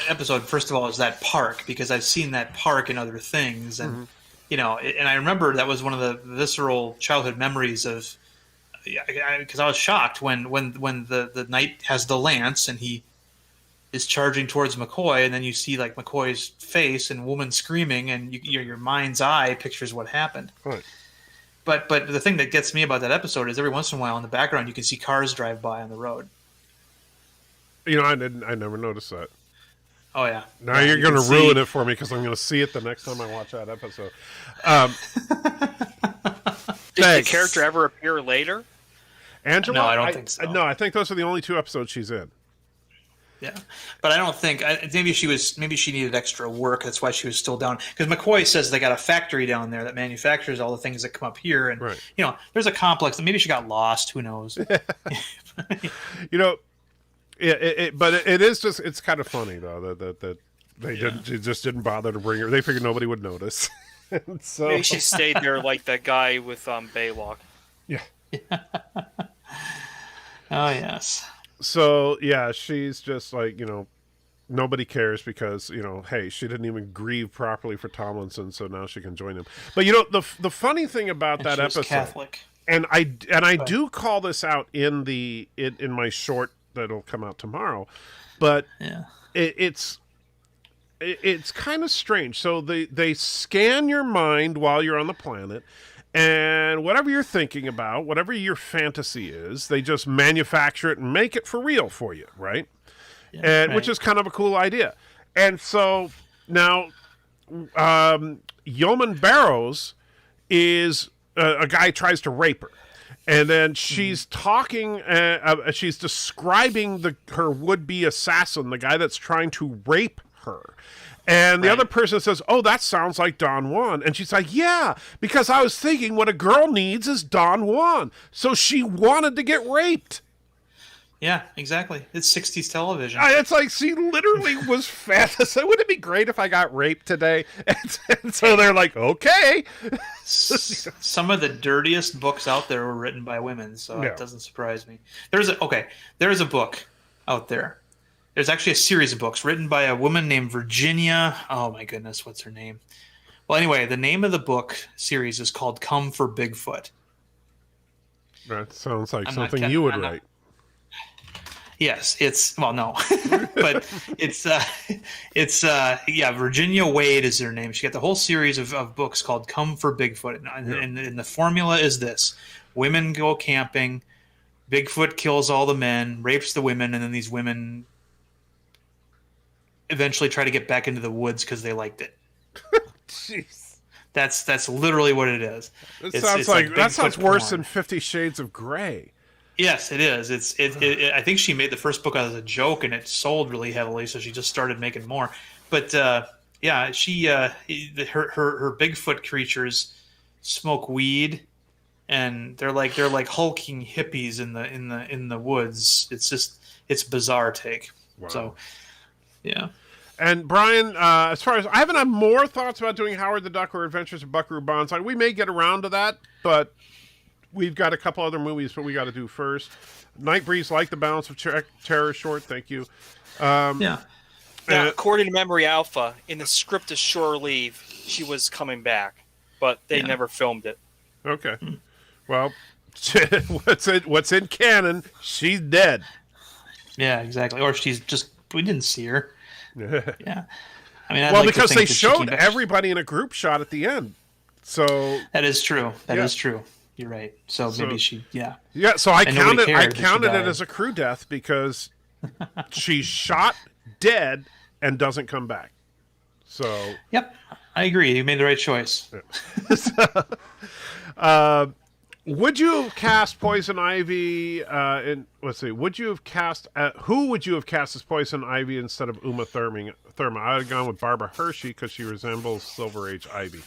episode, first of all, is that park, because I've seen that park in other things, and and I remember that was one of the visceral childhood memories of, because I was shocked when the knight has the lance and he is charging towards McCoy, and then you see like McCoy's face and woman screaming, and your mind's eye pictures what happened. Right. But the thing that gets me about that episode is every once in a while in the background you can see cars drive by on the road. I never noticed that. Oh yeah. Now you're going to ruin it for me because I'm going to see it the next time I watch that episode. Did the character ever appear later? Angela? No, I don't think so. No, I think those are the only 2 episodes she's in. Yeah, but I don't think maybe she needed extra work. That's why she was still down. Because McCoy says they got a factory down there that manufactures all the things that come up here, and there's a complex. Maybe she got lost. Who knows? But it is just, it's kind of funny though that they just didn't bother to bring her. They figured nobody would notice. So maybe she stayed there like that guy with Baylock. Yeah. Oh yes. So yeah, she's just like, nobody cares because, hey, she didn't even grieve properly for Tomlinson, so now she can join him. But the funny thing about that episode, Catholic. and I do call this out in my short that'll come out tomorrow, but it's kind of strange. So they scan your mind while you're on the planet. And whatever you're thinking about, whatever your fantasy is, they just manufacture it and make it for real for you, right? Yeah, and which is kind of a cool idea. And so now, Yeoman Barrows is a guy tries to rape her, and then she's talking. She's describing her would-be assassin, the guy that's trying to rape her. And the other person says, "Oh, that sounds like Don Juan." And she's like, "Yeah, because I was thinking what a girl needs is Don Juan." So she wanted to get raped. Yeah, exactly. It's 60s television. It's like she literally was fantasizing. Wouldn't it be great if I got raped today? And so they're like, okay. Some of the dirtiest books out there were written by women, so it doesn't surprise me. There's a book out there. There's actually a series of books written by a woman named Virginia. Oh my goodness, what's her name? Well, anyway, the name of the book series is called Come for Bigfoot. That sounds like something you would write. Yes, no, but Virginia Wade is her name. She got the whole series of books called Come for Bigfoot, and the formula is this: women go camping, Bigfoot kills all the men, rapes the women, and then these women eventually try to get back into the woods because they liked it. Jeez. That's literally what it is. That sounds worse than 50 Shades of Grey. Yes, it is. I think she made the first book as a joke, and it sold really heavily, so she just started making more. But her Bigfoot creatures smoke weed, and they're like hulking hippies in the woods. It's bizarre take. Wow. So, yeah. And Brian, as far as I haven't had more thoughts about doing Howard the Duck or Adventures of Buckaroo Banzai, we may get around to that, but we've got a couple other movies that we got to do first. Night Breeze, like the Balance of Terror short. Thank you. Now, according to Memory Alpha, in the script of Shore Leave, she was coming back, but they never filmed it. Okay. Well, what's in canon? She's dead. Yeah, exactly. Or we didn't see her. Yeah. I mean, because they showed everybody in a group shot at the end. So that is true. That is true. You're right. So maybe she, Yeah, so I counted it as a crew death because she's shot dead and doesn't come back. So yep, I agree. You made the right choice. Would you have cast Poison Ivy would you have cast who would you have cast as Poison Ivy instead of Uma Thurman? I would have gone with Barbara Hershey because she resembles Silver Age Ivy.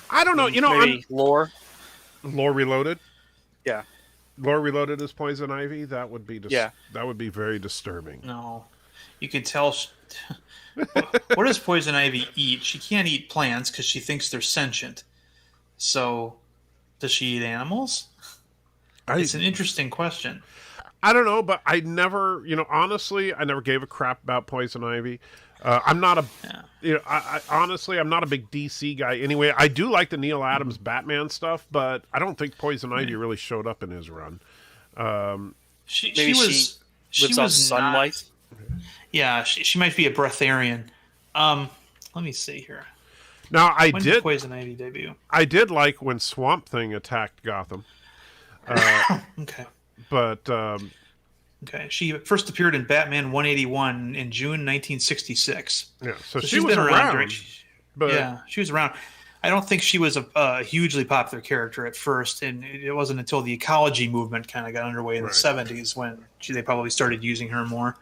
I don't know. Maybe Lore Reloaded. Yeah. Lore Reloaded as Poison Ivy. That would be that would be very disturbing. No, you can tell. What does Poison Ivy eat? She can't eat plants because she thinks they're sentient. So, does she eat animals? It's an interesting question. I don't know, but I never, honestly, I never gave a crap about Poison Ivy. I'm not a, I honestly, I'm not a big DC guy anyway. I do like the Neil Adams Batman stuff, but I don't think Poison Ivy really showed up in his run. She lives on sunlight. Yeah, she might be a breatharian. Let me see here. Now, when did Poison Ivy debut? I did like when Swamp Thing attacked Gotham. Okay. But okay, she first appeared in Batman 181 in June 1966. Yeah, so she's was been around. Yeah, she was around. I don't think she was a hugely popular character at first, and it wasn't until the ecology movement kind of got underway in the 70s when they probably started using her more.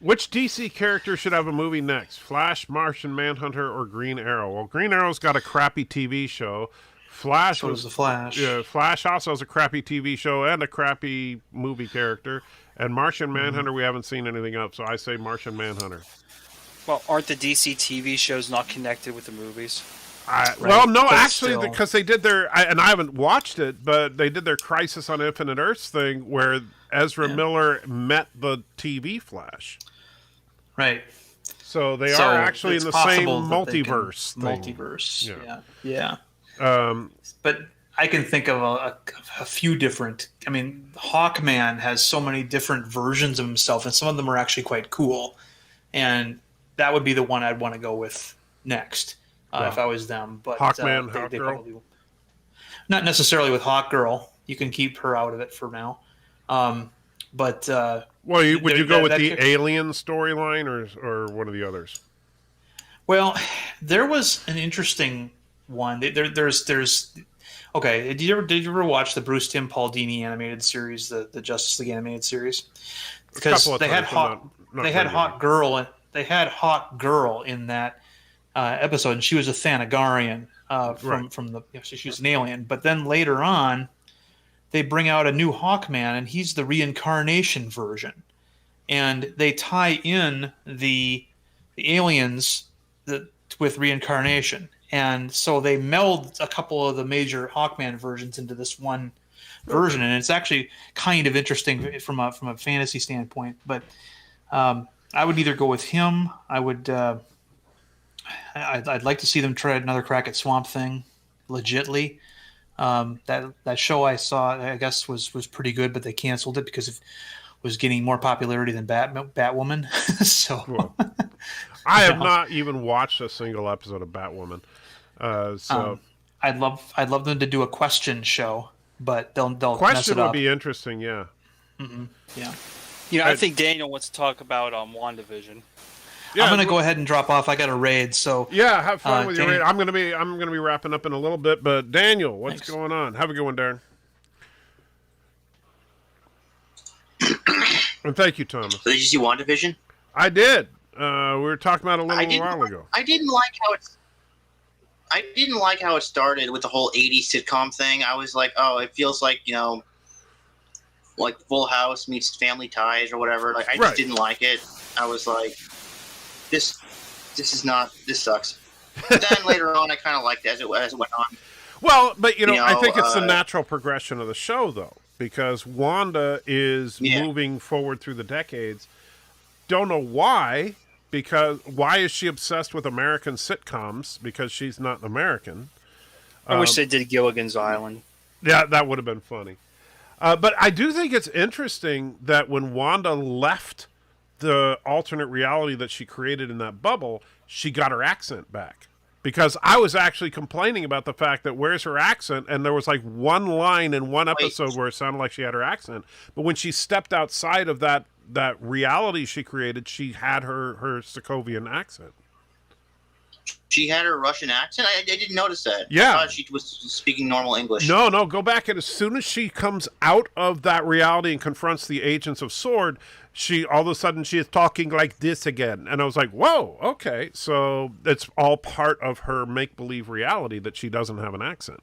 Which DC character should have a movie next? Flash, Martian Manhunter, or Green Arrow? Well, Green Arrow's got a crappy TV show. Flash was the Flash. Yeah, Flash also has a crappy TV show and a crappy movie character. And Martian Manhunter, we haven't seen anything of, so I say Martian Manhunter. Well, aren't the DC TV shows not connected with the movies? Well, no, actually, because they did and I haven't watched it, but they did their Crisis on Infinite Earths thing where Ezra Miller met the TV Flash. Right. So they are actually in the same multiverse thing. Multiverse, yeah. But I can think of a few different. I mean, Hawkman has so many different versions of himself, and some of them are actually quite cool. And that would be the one I'd want to go with next if I was them. But Hawkman, Hawkgirl? Not necessarily with Hawkgirl. You can keep her out of it for now. Would you go with the Alien storyline or one of the others? Well, there was an interesting one. There's okay. Did you ever watch the Bruce Timm Paul Dini animated series, the Justice League animated series? Because they had Hawk Girl in that episode, and she was a Thanagarian from the. She was an alien, but then later on, they bring out a new Hawkman, and he's the reincarnation version, and they tie in the aliens with reincarnation. And so they meld a couple of the major Hawkman versions into this one version, and it's actually kind of interesting from a fantasy standpoint. But I would either go with him. I'd like to see them try another crack at Swamp Thing, legitly. That show I saw, I guess, was pretty good, but they canceled it because it was getting more popularity than Batwoman. So I have not even watched a single episode of Batwoman. I'd love them to do a question show, but they'll question mess it up. Would be interesting, yeah. Mm-hmm. Yeah. I think Daniel wants to talk about WandaVision. Yeah, I'm gonna go ahead and drop off. I got a raid, so yeah, have fun with your raid. I'm gonna be wrapping up in a little bit, but Daniel, what's going on? Have a good one, Darren. And thank you, Thomas. So did you see WandaVision? I did. We were talking about it a little while ago. I didn't like how it started with the whole 80s sitcom thing. I was like, oh, it feels like, like Full House meets Family Ties or whatever. Like, I just didn't like it. I was like, this sucks. But then later on, I kind of liked it as it went on. Well, but I think it's the natural progression of the show, though, because Wanda is moving forward through the decades. Don't know why. Because why is she obsessed with American sitcoms? Because she's not an American. I wish they did Gilligan's Island. Yeah, that would have been funny. But I do think it's interesting that when Wanda left the alternate reality that she created in that bubble, she got her accent back. Because I was actually complaining about the fact that where's her accent? And there was like one line in one episode where it sounded like she had her accent. But when she stepped outside of that reality she created, she had her Sokovian accent. She had her Russian accent? I didn't notice that. Yeah. I thought she was speaking normal English. No, go back. And as soon as she comes out of that reality and confronts the agents of S.W.O.R.D., all of a sudden she is talking like this again. And I was like, whoa, okay. So it's all part of her make-believe reality that she doesn't have an accent.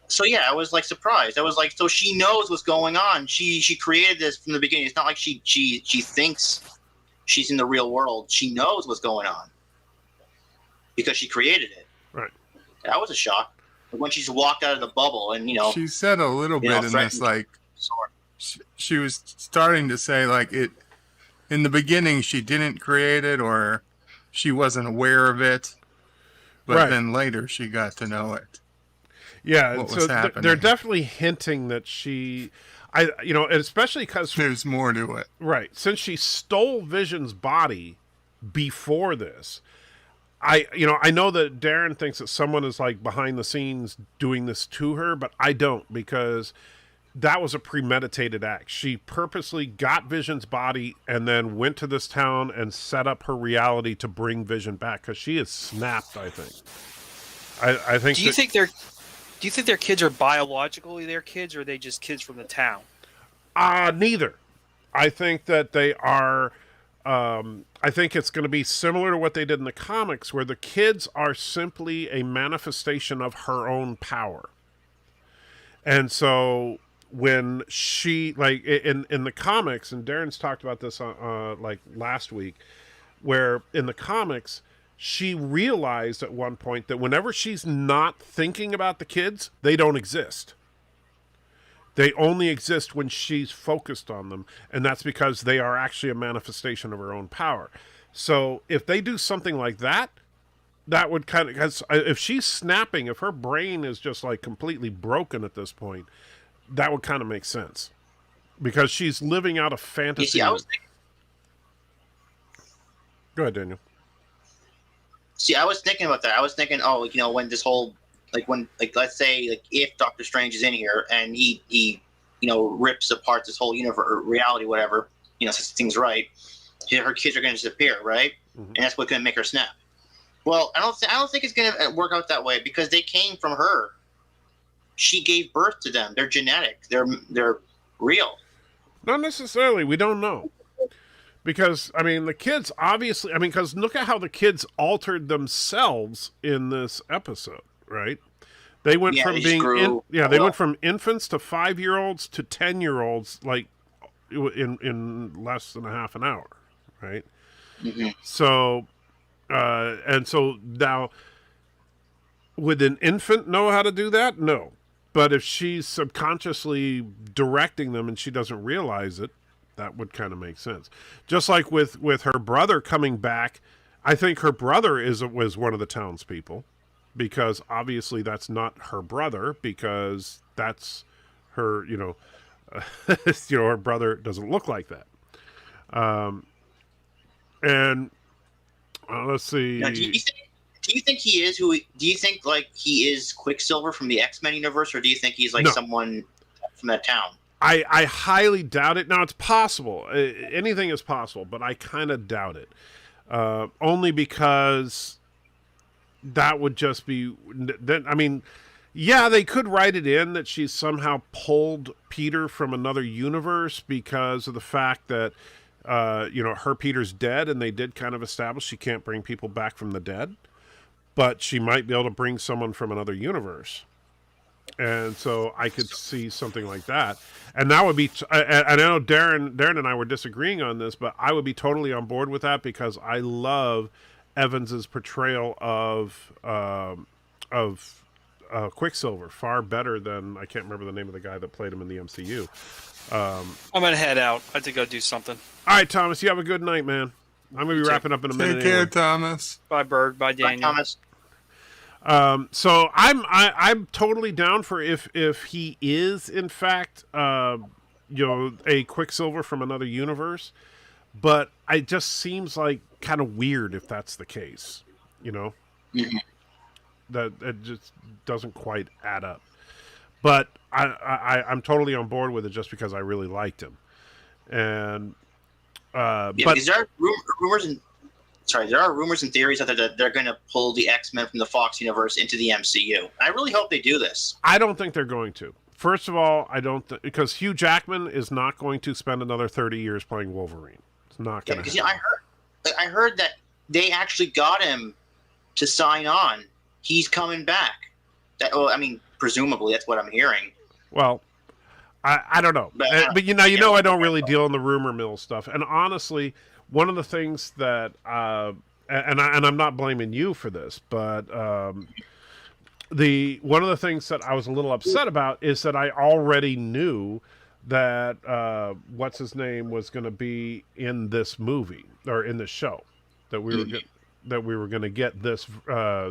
So yeah, I was like surprised. I was like, so she knows what's going on. She created this from the beginning. It's not like she thinks she's in the real world. She knows what's going on because she created it. Right. That was a shock. when she's walked out of the bubble, and she said a little bit in this, like she was starting to say, like, it in the beginning she didn't create it or she wasn't aware of it, but then later she got to know it. Yeah, what so was happening. They're definitely hinting that especially because there's more to it, right? Since she stole Vision's body before this, I know that Darren thinks that someone is like behind the scenes doing this to her, but I don't, because that was a premeditated act. She purposely got Vision's body and then went to this town and set up her reality to bring Vision back, because she is snapped, I think. I think. Do you think their kids are biologically their kids, or are they just kids from the town? Neither. I think that they are. I think it's going to be similar to what they did in the comics, where the kids are simply a manifestation of her own power. And so when she, like, in the comics, and Darren's talked about this like last week, where in the comics she realized at one point that whenever she's not thinking about the kids, they don't exist. They only exist when she's focused on them, and that's because they are actually a manifestation of her own power. So if they do something like that, that would kind of, because if she's snapping, if her brain is just like completely broken at this point, that would kind of make sense, because she's living out a fantasy. You see, Go ahead, Daniel. See, I was thinking about that. I was thinking, when this whole, let's say, if Doctor Strange is in here and he rips apart this whole universe, or reality, whatever, since things right, her kids are going to disappear, right? Mm-hmm. And that's what's going to make her snap. Well, I don't think it's going to work out that way, because they came from her. She gave birth to them. They're genetic. They're real. Not necessarily. We don't know. Because, I mean, the kids obviously, because look at how the kids altered themselves in this episode, right? They went from they went from infants to 5-year-olds to 10-year-olds, like, in less than a half an hour, right? Mm-hmm. So, and so now, would an infant know how to do that? No. But if she's subconsciously directing them and she doesn't realize it, that would kind of make sense. Just like with her brother coming back, I think her brother was one of the townspeople, because obviously that's not her brother, because that's her, her brother doesn't look like that. And let's see. Now, do you think he is who? Do you think he is Quicksilver from the X-Men universe, or do you think he's someone from that town? I highly doubt it. Now, it's possible. Anything is possible, but I kind of doubt it. Only because that would just be... they could write it in that she's somehow pulled Peter from another universe because of the fact that, her Peter's dead, and they did kind of establish she can't bring people back from the dead. But she might be able to bring someone from another universe. And so I could see something like that. And that would be, I know Darren and I were disagreeing on this, but I would be totally on board with that, because I love Evans's portrayal of Quicksilver far better than, I can't remember the name of the guy that played him in the MCU. I'm going to head out. I have to go do something. All right, Thomas, you have a good night, man. I'm going to be wrapping up in a minute. Take care, Thomas. Bye, Bird. Bye, Daniel. Bye, Thomas. So I'm totally down for if he is in fact a Quicksilver from another universe, but it just seems like kind of weird if that's the case, Mm-hmm. that it just doesn't quite add up. But I'm totally on board with it just because I really liked him, and but because there are rumors and theories that they're going to pull the X-Men from the Fox universe into the MCU. I really hope they do this. I don't think they're going to. First of all, I don't because Hugh Jackman is not going to spend another 30 years playing Wolverine. It's not going to happen. I heard that they actually got him to sign on. He's coming back. Presumably that's what I'm hearing. Well, I don't know. But I don't really deal in the rumor mill stuff. And honestly, one of the things that and I'm not blaming you for this, but one of the things that I was a little upset about is that I already knew that what's his name was going to be in this movie or in this show, that we were going to get this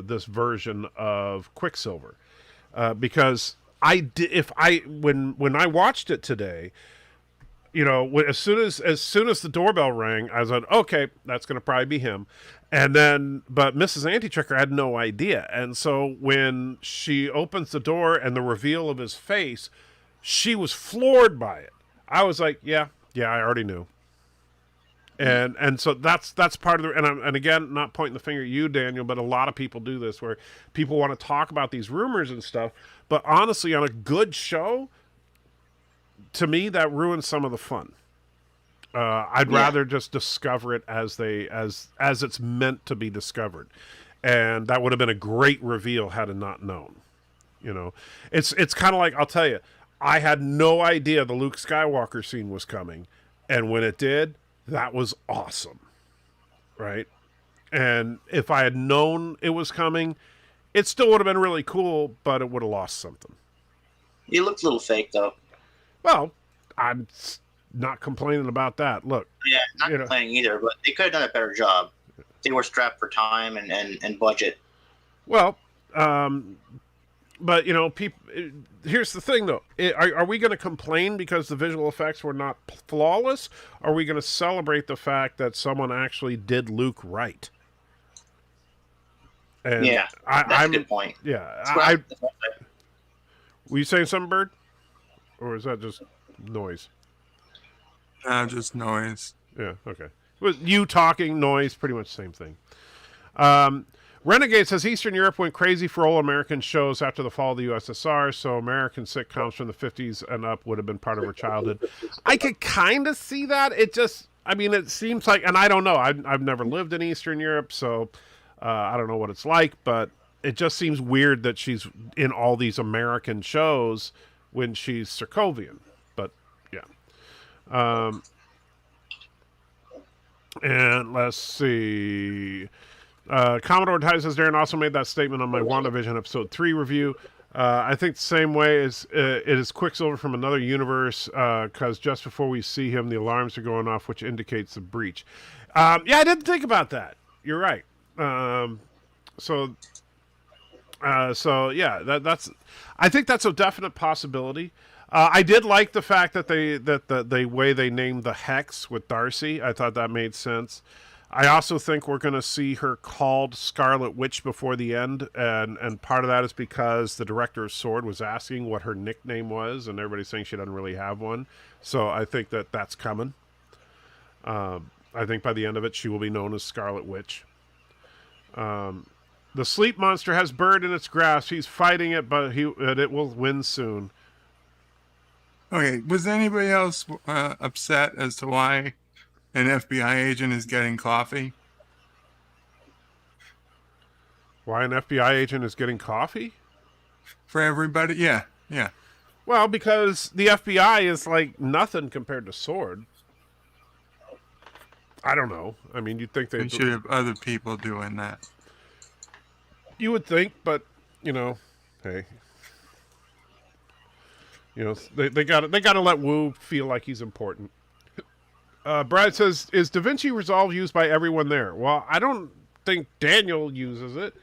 this version of Quicksilver, because when I watched it today, you know, as soon as the doorbell rang, I was like, okay, that's going to probably be him. And then, but Mrs. Antitricker had no idea. And so when she opens the door and the reveal of his face, she was floored by it. I was like, yeah, I already knew. And so that's part of the, and again, not pointing the finger at you, Daniel, but a lot of people do this where people want to talk about these rumors and stuff. But honestly, on a good show, to me, that ruins some of the fun. I'd rather just discover it as it's meant to be discovered, and that would have been a great reveal had it not known. You know, it's kind of like, I'll tell you, I had no idea the Luke Skywalker scene was coming, and when it did, that was awesome, right? And if I had known it was coming, it still would have been really cool, but it would have lost something. It looked a little fake, though. Well, I'm not complaining about that. Look. Yeah, not complaining either, but they could have done a better job. They were strapped for time and budget. Well, but, you know, people. Here's the thing, though. Are we going to complain because the visual effects were not flawless? Or are we going to celebrate the fact that someone actually did Luke right? And yeah, that's a good point. Yeah. Were you saying something, Bird? Or is that just noise? Just noise. Yeah, okay. With you talking, noise, pretty much the same thing. Renegade says Eastern Europe went crazy for all American shows after the fall of the USSR, so American sitcoms from the 50s and up would have been part of her childhood. I could kind of see that. It just, I mean, it seems like, and I don't know, I've never lived in Eastern Europe, so I don't know what it's like, but it just seems weird that she's in all these American shows when she's Sokovian. But, yeah. And let's see. Commodore Ty says Darren also made that statement on my WandaVision episode 3 review. I think the same way as it is Quicksilver from another universe, because just before we see him, the alarms are going off, which indicates the breach. Yeah, I didn't think about that. You're right. So yeah, that's. I think that's a definite possibility. I did like the fact that the way they named the Hex with Darcy. I thought that made sense. I also think we're going to see her called Scarlet Witch before the end, and part of that is because the director of S.W.O.R.D. was asking what her nickname was, and everybody's saying she doesn't really have one. So I think that's coming. I think by the end of it, she will be known as Scarlet Witch. The sleep monster has Bird in its grasp. He's fighting it, but it will win soon. Okay, was anybody else upset as to why an FBI agent is getting coffee? Why an FBI agent is getting coffee? For everybody? Yeah. Well, because the FBI is like nothing compared to S.W.O.R.D. I don't know. I mean, you'd think they should have other people doing that. You would think, but, you know, hey. You know, they got to let Wu feel like he's important. Brad says, is DaVinci Resolve used by everyone there? Well, I don't think Daniel uses it.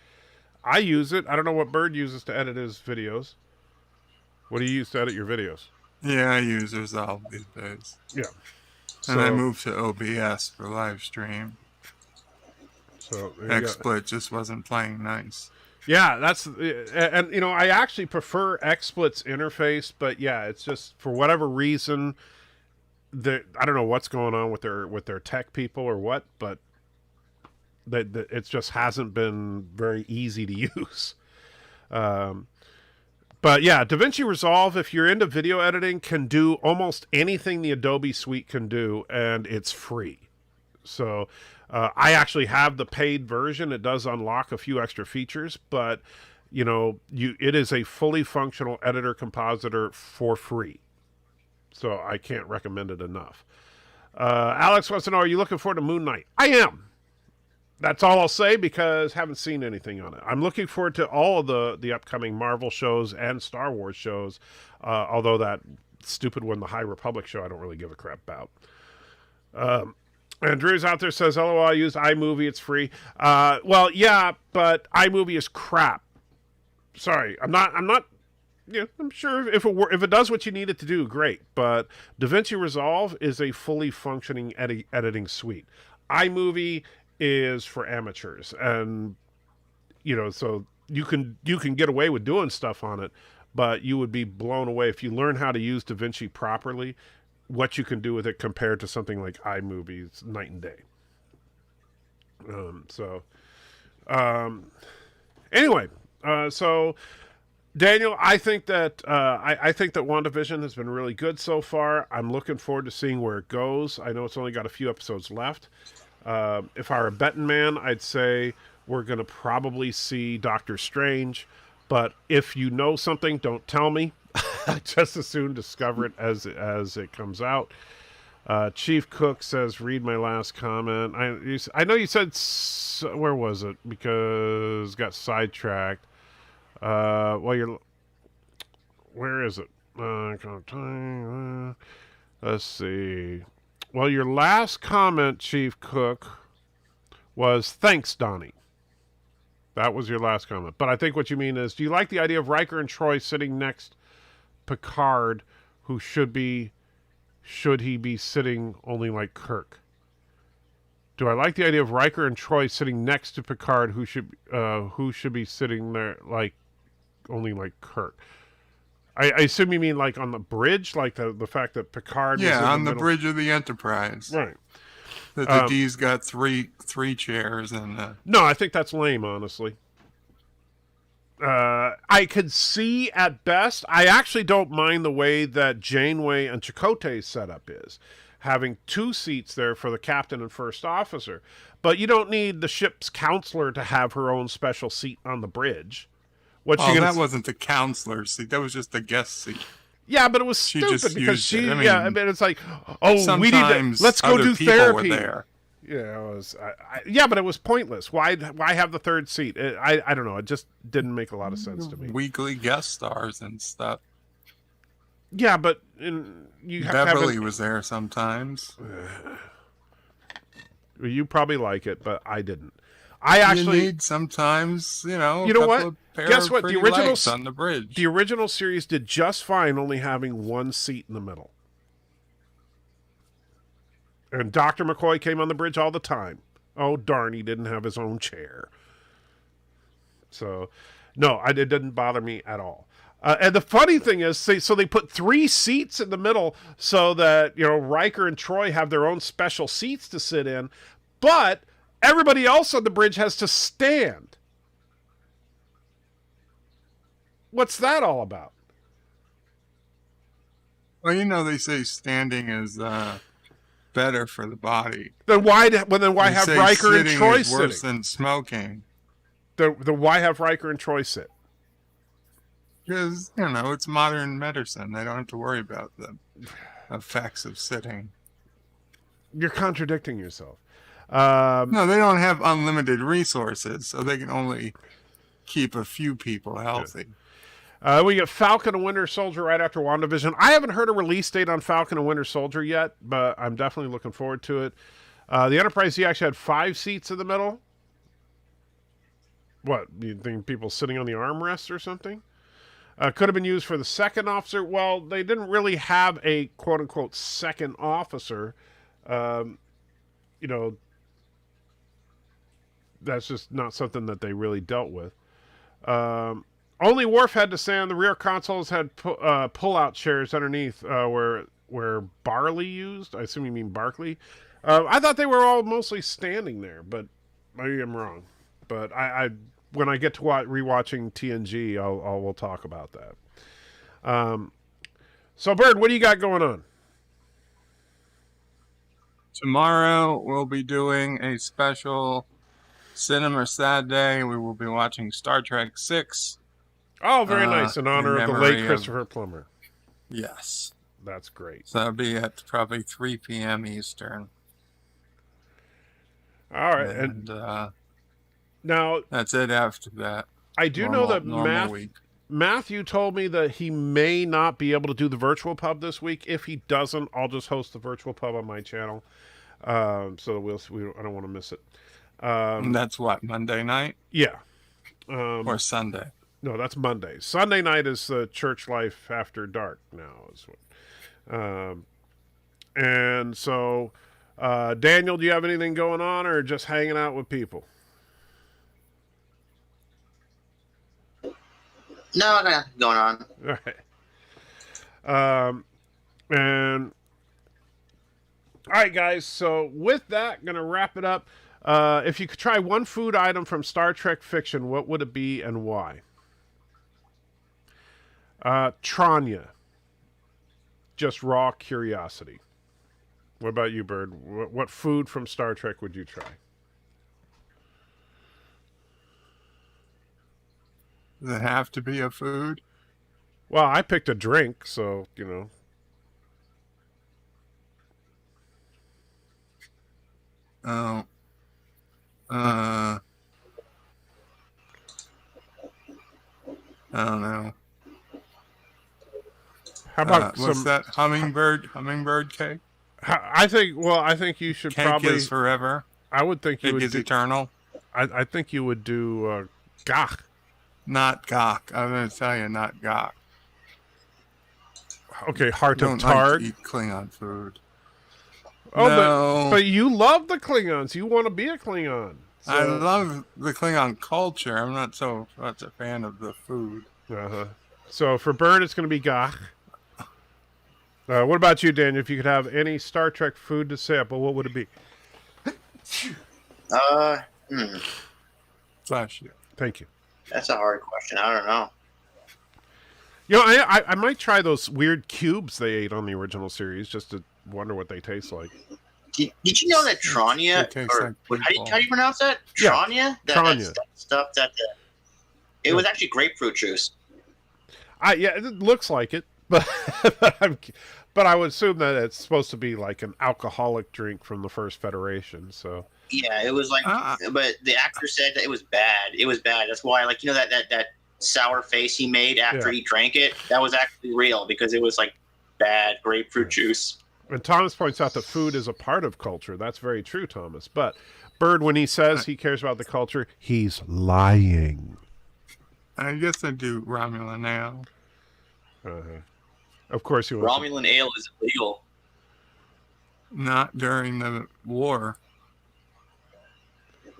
I use it. I don't know what Bird uses to edit his videos. What do you use to edit your videos? Yeah, I use Resolve these days. Yeah. And I moved to OBS for live stream. So XSplit just wasn't playing nice. Yeah, and you know, I actually prefer XSplit's interface, but yeah, it's just for whatever reason, I don't know what's going on with their tech people or what, but it just hasn't been very easy to use. But yeah, DaVinci Resolve, if you're into video editing, can do almost anything the Adobe Suite can do, and it's free. So I actually have the paid version. It does unlock a few extra features, but you know, it is a fully functional editor compositor for free. So I can't recommend it enough. Alex wants to know, are you looking forward to Moon Knight? I am. That's all I'll say because haven't seen anything on it. I'm looking forward to all of the upcoming Marvel shows and Star Wars shows, although that stupid one, the High Republic show, I don't really give a crap about. And Drew's out there says, LOL, I use iMovie, it's free. Well, yeah, but iMovie is crap. Sorry, I'm not. Yeah, I'm sure if it does what you need it to do, great. But DaVinci Resolve is a fully functioning editing suite. iMovie is for amateurs, and so you can get away with doing stuff on it, but you would be blown away if you learn how to use DaVinci properly. What you can do with it compared to something like iMovie, it's night and day. Anyway, so Daniel, I think that I think that WandaVision has been really good so far. I'm looking forward to seeing where it goes. I know it's only got a few episodes left. If I were a betting man, I'd say we're going to probably see Doctor Strange. But if you know something, don't tell me. I just as soon discover it as it comes out. Chief Cook says, read my last comment. I know you said, where was it? Because got sidetracked. Where is it? Let's see. Well, your last comment, Chief Cook, was thanks, Donnie. That was your last comment. But I think what you mean is, do you like the idea of Riker and Troy sitting next Picard, who should he be sitting only like Kirk? Do I like the idea of Riker and Troy sitting next to Picard, who should be sitting there like only like Kirk? I assume you mean like on the bridge, like the fact that Picard was on the the bridge of the Enterprise, right? That the D's got three chairs and. No, I think that's lame, honestly. I could see at best. I actually don't mind the way that Janeway and Chakotay's setup is, having 2 seats there for the captain and first officer. But you don't need the ship's counselor to have her own special seat on the bridge. That wasn't the counselor's seat. That was just the guest seat. Yeah, but it was stupid because she. It's like, we need to. Let's go do therapy. There. Yeah, it was. But it was pointless. Why have the third seat? I don't know. It just didn't make a lot of sense to me. Weekly guest stars and stuff. Yeah, but Beverly was there sometimes. You probably like it, but I didn't. I actually need sometimes, You know what? Guess what? The original on the bridge. The original series did just fine, only having 1 seat in the middle. And Dr. McCoy came on the bridge all the time. Oh, darn, he didn't have his own chair. So, no, it didn't bother me at all. And the funny thing is, they put 3 seats in the middle so that, Riker and Troy have their own special seats to sit in. But everybody else on the bridge has to stand. What's that all about? Well, they say standing is better for the body. Then why have Riker and Troy sitting? Worse than smoking. Then why have Riker and Troy sit? Because it's modern medicine. They don't have to worry about the effects of sitting. You're contradicting yourself. No, they don't have unlimited resources, so they can only keep a few people healthy. We get Falcon and Winter Soldier right after WandaVision. I haven't heard a release date on Falcon and Winter Soldier yet, but I'm definitely looking forward to it. The Enterprise D actually had 5 seats in the middle. What, you think people sitting on the armrest or something? Could have been used for the second officer. Well, they didn't really have a quote-unquote second officer. That's just not something that they really dealt with. Only Worf had to stand. The rear consoles had pull-out chairs underneath where Barley used. I assume you mean Barkley. I thought they were all mostly standing there, but maybe I'm wrong. But I when I get to rewatching TNG, we'll talk about that. So, Bird, what do you got going on? Tomorrow we'll be doing a special Cinema Sad Day. We will be watching Star Trek 6. Oh, very nice. In honor of the late Christopher Plummer. Yes. That's great. So that'll be at probably 3 p.m. Eastern. All right, and now that's it. After that, I do know that week. Matthew told me that he may not be able to do the virtual pub this week. If he doesn't, I'll just host the virtual pub on my channel. So I don't want to miss it. And that's what, Monday night? Yeah. Or Sunday? No, that's Monday. Sunday night is Church Life After Dark now. And so, Daniel, do you have anything going on or just hanging out with people? No, I got nothing going on. All right. And all right, guys. So with that, gonna wrap it up. If you could try one food item from Star Trek fiction, what would it be and why? Tranya. Just raw curiosity. What about you, Bird? What food from Star Trek would you try? Does it have to be a food? Well, I picked a drink, so, you know. Oh. I don't know. How about what's that? Hummingbird cake? I think you should cake probably... is forever. I would think you cake would is eternal. I think you would do gach. Not gach. I'm going to tell you, not gach. Okay, heart of Targ. Targ. Like eat Klingon food. Oh, no. but you love the Klingons. You want to be a Klingon. So. I love the Klingon culture. I'm not so much a fan of the food. So for Bird, it's going to be gach. What about you, Daniel? If you could have any Star Trek food to sample, what would it be? Bless you. Thank you. That's a hard question. I don't know. You know, I might try those weird cubes they ate on the original series just to wonder what they taste like. Did you know that Tranya, how do you pronounce that? Tranya? Yeah, Tranya. That stuff it was actually grapefruit juice. Yeah, it looks like it, but I would assume that it's supposed to be like an alcoholic drink from the First Federation. So yeah, it was like, but the actor said that it was bad. It was bad. That's why, like, you know, that sour face he made after he drank it, that was actually real because it was like bad grapefruit juice. And Thomas points out that food is a part of culture. That's very true, Thomas. But Bird, when he says he cares about the culture, he's lying. I guess I do Romulan ale. Of course, you Romulan ale is illegal. Not during the war.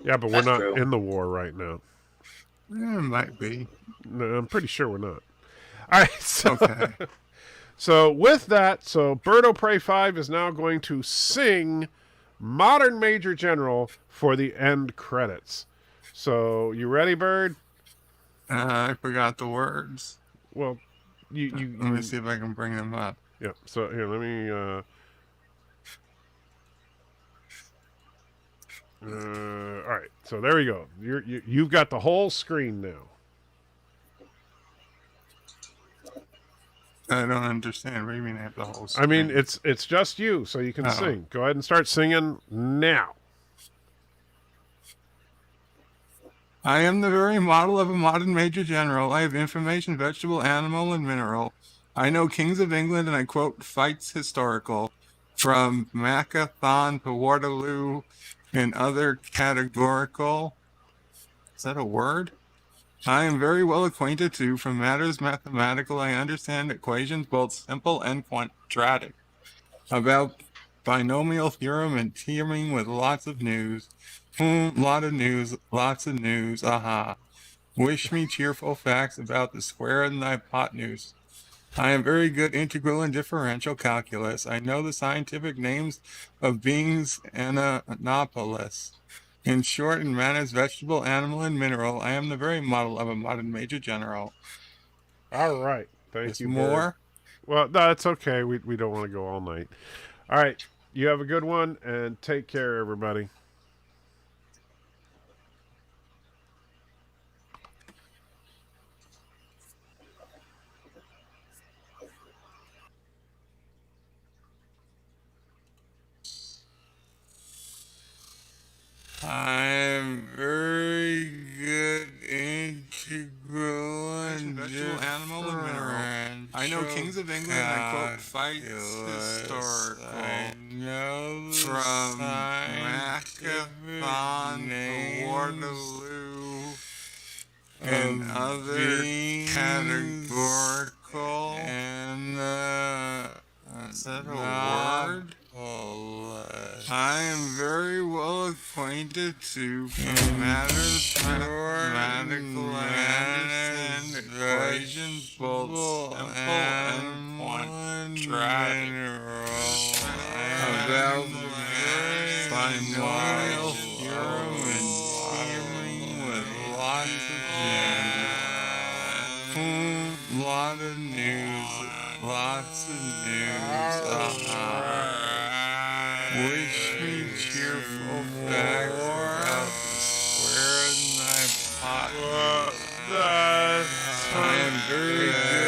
Yeah, but we're not in the war right now. It might be. No, I'm pretty sure we're not. All right. So, okay. So with that, Birdo Prey 5 is now going to sing Modern Major General for the end credits. So you ready, Bird? I forgot the words. Well, you let me see if I can bring them up. Yeah. So here, let me. All right. So there we go. You've got the whole screen now. I don't understand. What do you mean I have the whole screen? I mean, it's just you, so you can sing. Go ahead and start singing now. I am the very model of a modern major general. I have information, vegetable, animal, and mineral. I know kings of England, and I quote fights historical. From Macathon to Waterloo and other categorical. Is that a word? I am very well acquainted too. From matters mathematical, I understand equations both simple and quadratic. About binomial theorem and teeming with lots of news. Lot of news, lots of news, aha. Wish me cheerful facts about the square and the hypotenuse. I am very good integral and differential calculus. I know the scientific names of beings and anopolis. In short, in manners, vegetable, animal, and mineral, I am the very model of a modern major general. All right. Thank you. More? Well, no, it's okay. We don't want to go all night. All right. You have a good one, and take care, everybody. know Kings of England, I quote, fights historical. From Marathon to Waterloo and other categorical and is that a word? I am very well acquainted to matters mathematical and equations, both simple and quadratic. About binomial theorem and dealing with lots of lot of news, wish me cheerful facts about the square in thy pot. I am very good